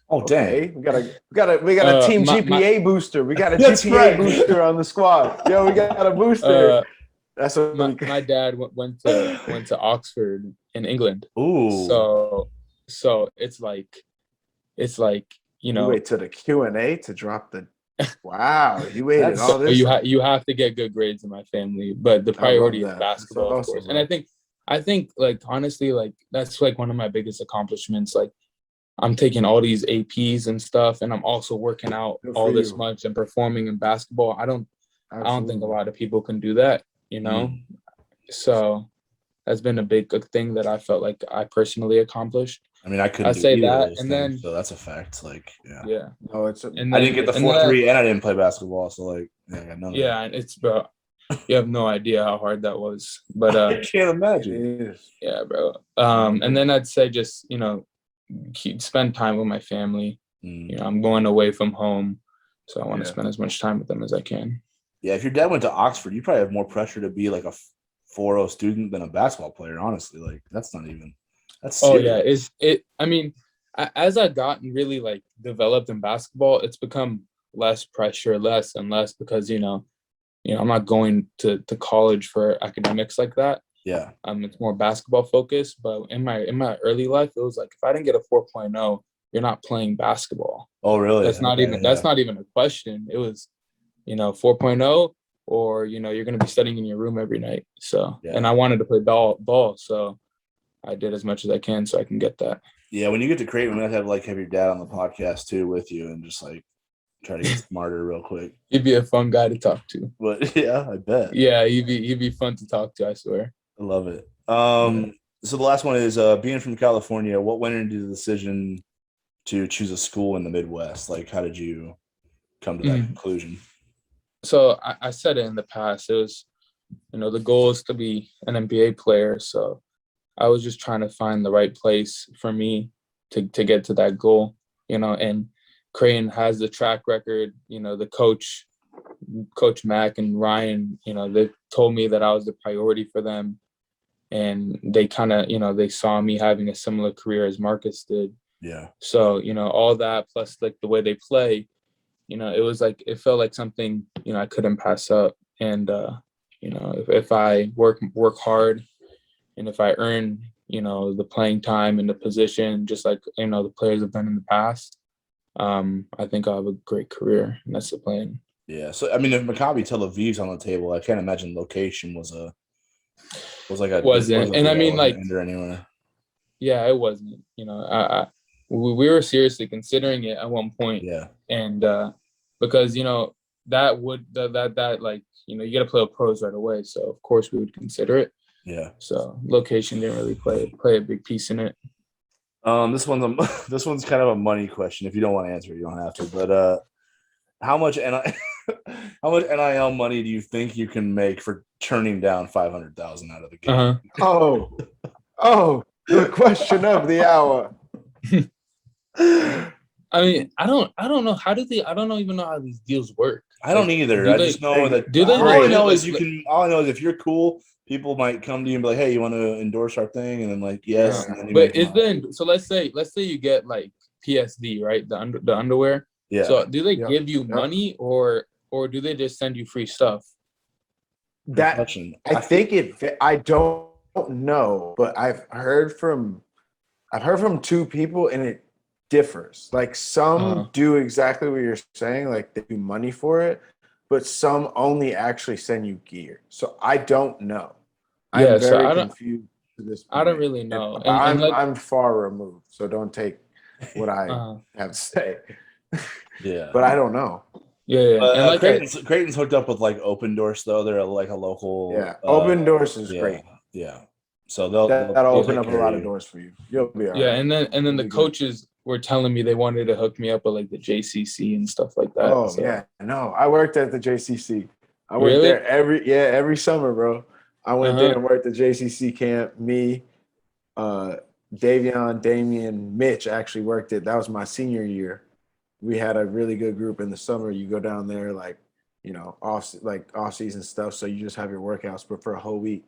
S1: Oh, dang.
S3: Okay, we got a team GPA booster. We got a
S1: That's
S3: GPA
S1: right.
S3: booster on the squad. Yo, we got a booster. That's what
S2: my dad went to Oxford in England.
S1: Ooh.
S2: So it's like you know.
S3: wait till the Q&A to drop the. Wow, you waited
S1: That's-
S3: all this.
S2: You have to get good grades in my family, but the priority is basketball,
S3: awesome,
S2: of course.
S3: bro.
S2: And I think like honestly, like that's like one of my biggest accomplishments. Like I'm taking all these APs and stuff, and I'm also working out all this much and performing in basketball. I don't think a lot of people can do that, you know. So that's been a big thing that I felt like I personally accomplished.
S1: I mean, I couldn't do
S2: say
S1: either
S2: that,
S1: of those
S2: and
S1: things,
S2: then
S1: so that's a fact. Like,
S2: yeah.
S3: No,
S1: I didn't get the 4.3, and I didn't play basketball, so like, I got none of that.
S2: And it's bro. You have no idea how hard that was, but
S1: I can't imagine.
S2: Yeah, bro. And then I'd say just spend time with my family. You know, I'm going away from home, so I want to spend as much time with them as I can.
S1: Yeah, if your dad went to Oxford, you probably have more pressure to be like a 4.0 student than a basketball player. Honestly, like that's not even. That's serious.
S2: I mean, as I've gotten really like developed in basketball, it's become less pressure, less and less because I'm not going to college for academics like that.
S1: Yeah.
S2: It's more basketball focused. But in my early life, it was like if I didn't get a 4.0, you're not playing basketball.
S1: Oh, really?
S2: That's not even a question. It was, 4.0 or you're going to be studying in your room every night. So and I wanted to play ball, so I did as much as I can so I can get that.
S1: Yeah, when you get to Creighton, we might have your dad on the podcast too with you and just like try to get smarter real quick.
S2: He'd be a fun guy to talk to.
S1: But yeah, I bet.
S2: Yeah, he'd be fun to talk to, I swear.
S1: I love it. So the last one is being from California, what went into the decision to choose a school in the Midwest? Like, how did you come to that conclusion?
S2: So I said it in the past. It was, the goal is to be an NBA player. So I was just trying to find the right place for me to get to that goal, and Creighton has the track record, the Coach Mack and Ryan, they told me that I was the priority for them. And they kind of, they saw me having a similar career as Marcus did.
S1: Yeah.
S2: So, all that plus like the way they play, it was like, it felt like something, I couldn't pass up. And, if I work hard and if I earn, the playing time and the position, just like, the players have done in the past, I think I'll have a great career. And that's the plan.
S1: Yeah. So, I mean, if Maccabi Tel Aviv's on the table, I can't imagine location wasn't.
S2: And I mean, like,
S1: anywhere.
S2: Yeah, it wasn't. We were seriously considering it at one point.
S1: Yeah.
S2: And because that would that like you got to play with pros right away, so of course we would consider it.
S1: Yeah.
S2: So location didn't really play a big piece in it.
S1: This one's kind of a money question. If you don't want to answer it, you don't have to. But how much NIL money do you think you can make for turning down 500,000 out of the game?
S3: Oh, the question of the hour.
S2: I mean, I don't know I don't even know how these deals work.
S1: I don't either. I just know that. All I know is if you're cool, people might come to you and be like, "Hey, you want to endorse our thing?" And then like, yes. And then
S2: so let's say you get like PSD, right? The underwear.
S1: Yeah.
S2: So do they give you money or do they just send you free stuff?
S3: I don't know, but I've heard from two people and it differs. Like some do exactly what you're saying, like they do money for it, but some only actually send you gear. So I don't know. I'm very confused to this point.
S2: I don't really know.
S3: I'm far removed, so don't take what I have to say.
S1: Yeah.
S3: But I don't know.
S2: Yeah.
S1: And like Creighton's hooked up with like Open Doors though. They're like a local.
S3: Yeah. Open Doors is great.
S1: Yeah. So that'll
S3: open up a lot of doors for you. You'll be all right.
S2: Yeah, and then the coaches were telling me they wanted to hook me up with like the JCC and stuff like that.
S3: Oh yeah, no, I worked at the JCC. I worked there every summer, bro. I went there and worked the JCC camp. Me, Davion, Damian, Mitch actually worked it. That was my senior year. We had a really good group in the summer. You go down there off season stuff, so you just have your workouts, but for a whole week.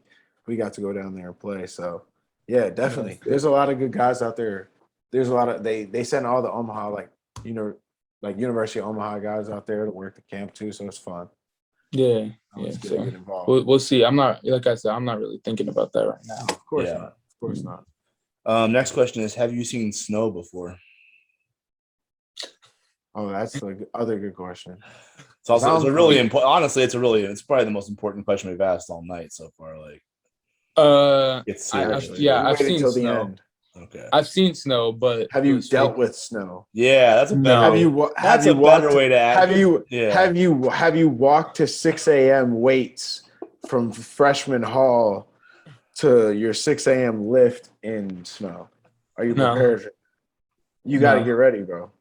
S3: we got to go down there and play. So yeah, definitely. There's a lot of good guys out there. There's a lot of they send all the Omaha like University of Omaha guys out there to work the camp too. So it's fun.
S2: Yeah.
S3: It's good to
S2: So
S3: get involved.
S2: we'll see. I'm not, like I said, I'm not really thinking about that right now.
S3: Of course
S1: Yeah.
S3: not. Of course not.
S1: Next question is: have you seen snow before?
S3: Oh, that's the other good question.
S1: It's a really important. Honestly, it's probably the most important question we've asked all night so far. Like,
S2: I've seen snow.
S1: Okay.
S2: I've seen snow, but
S3: have you dealt with snow?
S1: Yeah, that's a better.
S3: Better way to ask. Have you walked to 6 a.m. weights from freshman hall to your 6 a.m. lift in snow? Are you prepared?
S2: No.
S3: You got to get ready, bro.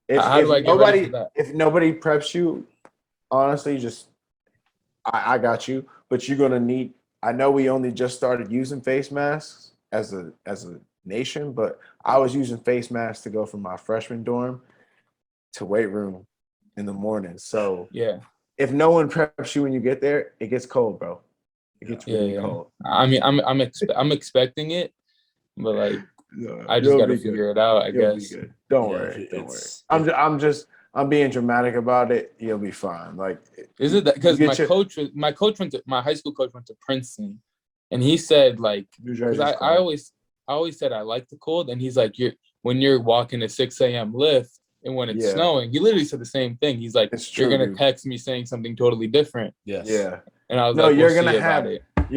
S2: How do I get ready for that?
S3: If nobody preps you, honestly, just I got you. But you're gonna need. I know we only just started using face masks as a nation, but I was using face masks to go from my freshman dorm to weight room in the morning. So
S2: yeah,
S3: if no one preps you when you get there, it gets cold, bro. It gets really cold.
S2: I mean, I'm expecting it, but like. I just got to figure it out, I guess.
S3: Be good. Don't worry. I'm being dramatic about it. You'll be fine. Like,
S2: is it that because my high school coach went to Princeton, and he said like, because I always said I like the cold, and he's like, when you're walking at 6 a.m. lift and when it's snowing, he literally said the same thing. He's like, you're gonna text me saying something totally different.
S1: Yes.
S3: Yeah.
S2: And I was like,
S3: you're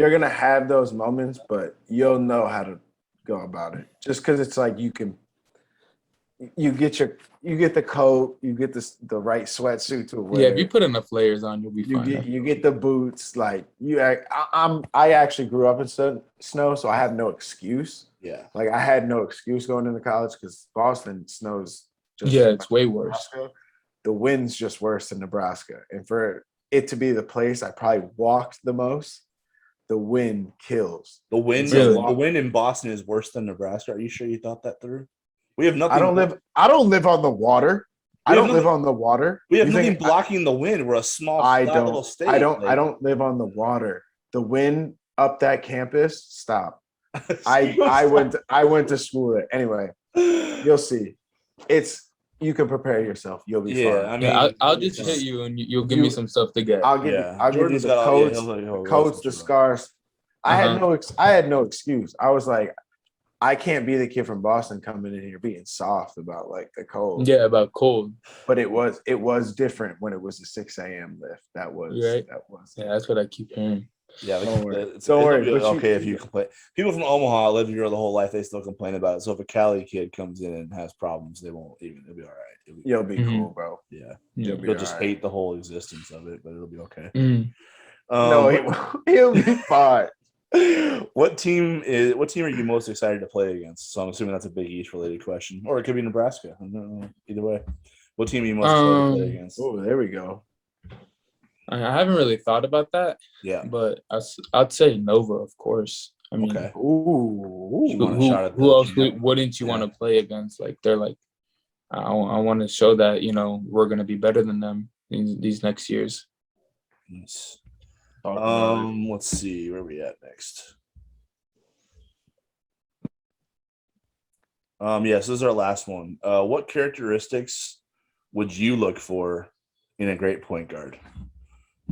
S3: gonna have those moments, but you'll know how to go about it. Just because it's like you get the coat, you get the right sweatsuit to wear.
S2: Yeah, if you put enough layers on, you'll be fine.
S3: You get the boots. Like I actually grew up in snow, so I have no excuse.
S1: Yeah,
S3: like I had no excuse going into college because Boston snows.
S2: It's way worse.
S3: The wind's just worse than Nebraska, and for it to be the place I probably walked the most. The wind kills.
S1: The wind in Boston is worse than Nebraska. Are you sure you thought that through? We have nothing.
S3: I don't live on the water. I don't live on the water.
S1: We have nothing blocking the wind. We're a small little state.
S3: I don't live on the water. The wind up that campus, stop. I went to school there. Anyway, you'll see. You can prepare yourself. You'll be fine.
S2: I mean, I'll just hit you and you'll give me some stuff to get.
S3: I'll give you the coats, the scarves. I had no excuse. I was like, I can't be the kid from Boston coming in here being soft about like the cold.
S2: Yeah, about cold.
S3: But it was different when it was a 6 a.m. lift. That was.
S2: Yeah, that's what I keep hearing.
S1: Yeah,
S3: don't worry.
S1: Okay, if you complain, people from Omaha live here the whole life. They still complain about it. So if a Cali kid comes in and has problems, they won't even. It'll be all right.
S3: You'll be cool, bro.
S1: Yeah, you'll just hate the whole existence of it, but it'll be okay.
S3: No, he'll be fine.
S1: What team are you most excited to play against? So I'm assuming that's a Big East related question, or it could be Nebraska. I don't know. Either way, what team are you most excited to play against?
S3: Oh, there we go.
S2: I haven't really thought about that.
S1: Yeah,
S2: but I'd say Nova, of course. I mean,
S1: okay.
S2: Who else wouldn't you want to play against? Like they're like, I want to show that we're gonna be better than them in these next years.
S1: Nice. Let's see where we at next. So this is our last one. What characteristics would you look for in a great point guard?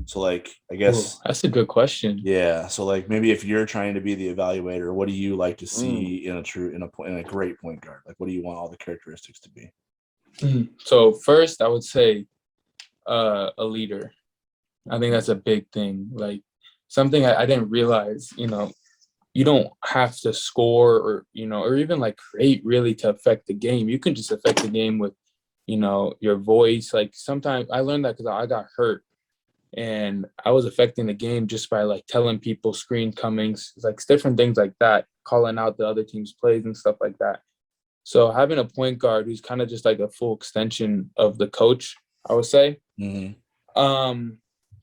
S1: So like, I guess
S2: that's a good question.
S1: Yeah. So like, maybe if you're trying to be the evaluator, what do you like to see in a great point guard? Like, what do you want all the characteristics to be?
S2: So first, I would say a leader. I think that's a big thing. Like something I didn't realize. You don't have to score or even like create really to affect the game. You can just affect the game with your voice. Like sometimes I learned that because I got hurt. And I was affecting the game just by like telling people screen comings, like different things like that, calling out the other team's plays and stuff like that. So having a point guard who's kind of just like a full extension of the coach, I would say.
S1: Mm-hmm.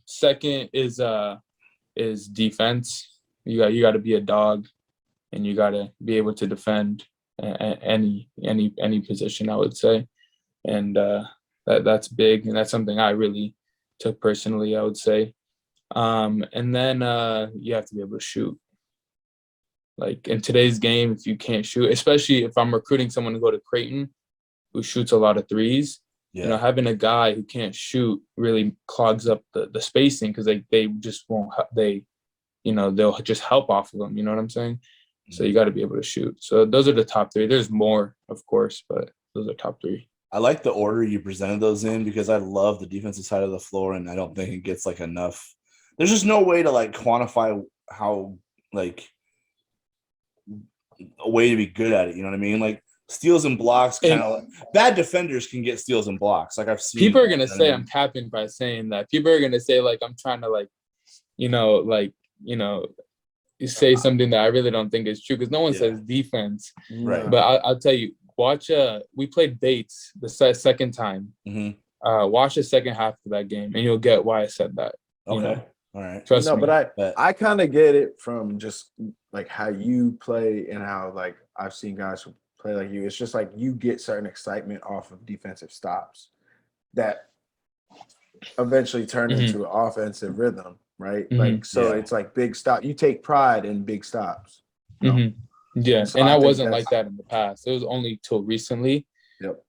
S2: Second is defense. You got to be a dog, and you got to be able to defend any position, I would say, and that's big, and that's something I really took personally, I would say. And then you have to be able to shoot. Like in today's game, if you can't shoot, especially if I'm recruiting someone to go to Creighton who shoots a lot of threes, having a guy who can't shoot really clogs up the spacing because they just won't they'll just help off of them. You know what I'm saying? So you got to be able to shoot. So those are the top three. There's more, of course, but those are top three.
S1: I like the order you presented those in because I love the defensive side of the floor, and I don't think it gets like enough. There's just no way to like quantify how like a way to be good at it. You know what I mean? Like steals and blocks, kind of like, bad defenders can get steals and blocks. Like I've seen.
S2: People are gonna say I'm capping by saying that. People are gonna say like I'm trying to you say something that I really don't think is true because no one says defense.
S1: Right.
S2: But I'll tell you, watch. We played Bates the second time.
S1: Mm-hmm.
S2: Watch the second half of that game, and you'll get why I said that.
S1: Okay. All right.
S2: Trust me.
S3: But I kind of get it from just like how you play and how like I've seen guys who play like you. It's just like you get certain excitement off of defensive stops that eventually turn into an offensive rhythm, right?
S2: Mm-hmm.
S3: Like so, it's like big stop. You take pride in big stops. You know?
S2: Yeah,
S3: so
S2: and I wasn't like that in the past. It was only till recently.
S3: Yep.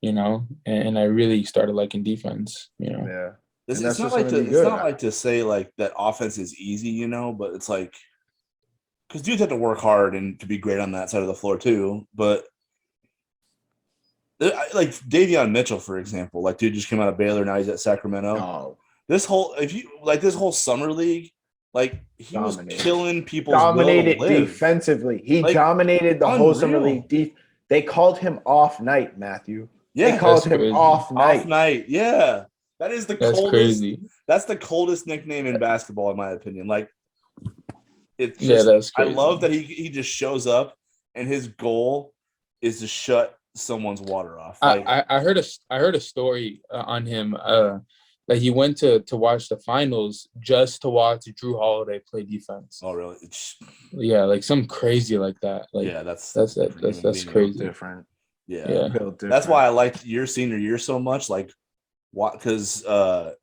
S2: And I really started liking defense.
S3: Yeah.
S1: It's not like to say like that offense is easy, but it's like because dudes have to work hard and to be great on that side of the floor too. But like Davion Mitchell, for example, like dude just came out of Baylor, now he's at Sacramento.
S3: Oh.
S1: This whole summer league, like he was killing people.
S3: Dominated defensively. He dominated the whole summer league. They called him off night, Matthew.
S1: Yeah,
S3: they called him off night.
S1: Off night, yeah. That is the coldest.
S2: Crazy.
S1: That's the coldest nickname in basketball, in my opinion. Like, it's
S2: that's crazy.
S1: I love that he just shows up and his goal is to shut someone's water off. Like,
S2: I heard a story on him that he went to watch the finals just to watch Drew Holiday play defense.
S1: Oh, really?
S2: Like some crazy like that. Like that's crazy.
S3: Different.
S1: Yeah.
S3: Different.
S1: That's why I liked your senior year so much. Like, because so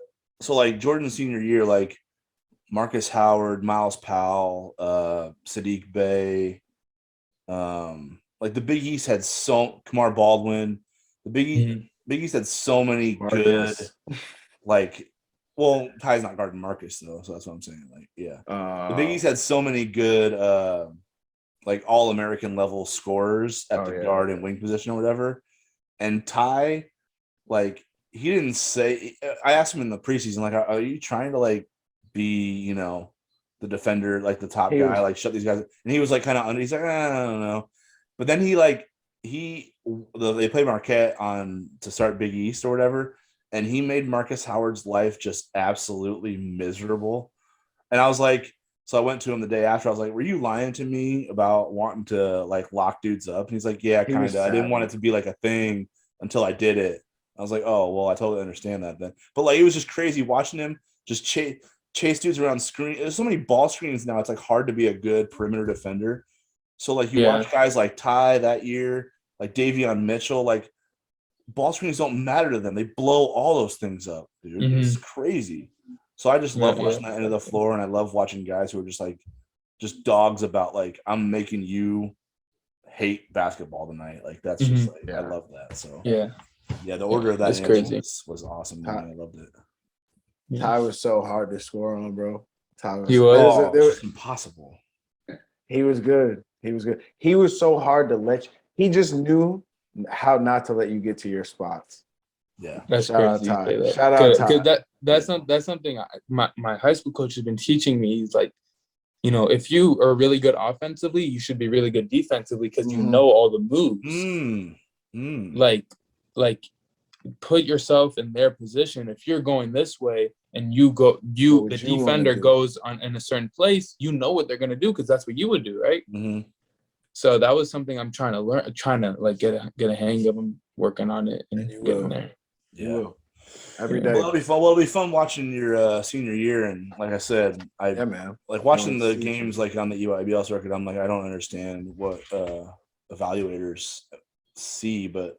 S1: like Jordan's senior year, like Marcus Howard, Miles Powell, Sadiq Bey, like the Big East had Kamar Baldwin. The Big East had so many good, like, well, Ty's not guarding Marcus though, so that's what I'm saying. Like, the Big East had so many good, like All-American level scorers at the guard and wing position or whatever. And Ty, like, he didn't say. I asked him in the preseason, like, are you trying to like be, the defender, like the top guy, like shut these guys? And he was like kind of under. He's like, I don't know. But then they played Marquette to start Big East or whatever, and he made Marcus Howard's life just absolutely miserable. And I was like, so I went to him the day after. I was like, were you lying to me about wanting to like lock dudes up? And he's like, yeah, kind of. I didn't want it to be like a thing until I did it. I was like, oh, well, I totally understand that then. But like, it was just crazy watching him just chase dudes around screen. There's so many ball screens now. It's like hard to be a good perimeter defender. So like you watch guys like Ty that year, like Davion Mitchell, like ball screens don't matter to them. They blow all those things up, dude. It's crazy. So I just love watching that end of the floor, and I love watching guys who are just dogs about like, I'm making you hate basketball tonight. Like that's just like I love that. So the order of that was awesome. I loved it.
S3: Ty was so hard to score on, bro.
S2: He was.
S1: It was impossible.
S3: He was good. He was so hard to he just knew how not to let you get to your spots.
S1: Yeah,
S2: that's
S3: crazy.
S2: Shout out Ty. That's something my high school coach has been teaching me. He's like, if you are really good offensively, you should be really good defensively because you know all the moves. Like put yourself in their position. If you're going this way and the defender goes in a certain place, you know what they're gonna do because that's what you would do, right? So that was something I'm trying to learn, trying to like get a hang of. I'm working on it and getting there.
S1: Yeah.
S3: Every day.
S1: Well, it'll be fun watching your senior year, and like I said,
S3: man,
S1: like watching the games like on the EYBL circuit. I'm like, I don't understand what evaluators see, but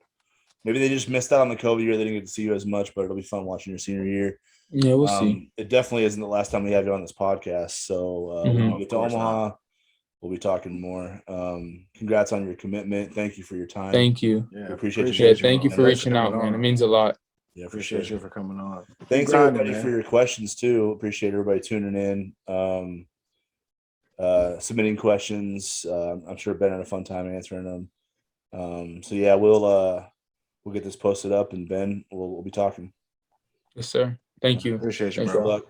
S1: maybe they just missed out on the COVID year. They didn't get to see you as much, but it'll be fun watching your senior year.
S2: Yeah, we'll see.
S1: It definitely isn't the last time we have you on this podcast. So when we get to Omaha, we'll be talking more. Congrats on your commitment. Thank you for your time.
S2: Thank you.
S3: Yeah,
S1: We appreciate you
S2: Yeah,
S1: guys.
S2: thank you for
S3: Thanks
S2: reaching out,
S3: coming
S2: man. It
S3: on.
S2: means a lot.
S1: Yeah, for
S3: Appreciate
S1: sure.
S3: you for coming on.
S1: Thanks
S3: Keep grinding,
S1: everybody
S3: man.
S1: for your questions too. Appreciate everybody tuning in. Submitting questions. I'm sure Ben had a fun time answering them. So yeah, we'll get this posted up, and Ben, we'll be talking.
S2: Yes, sir. Thank you.
S3: Appreciate you,
S2: Thanks,
S3: bro.
S1: Good luck.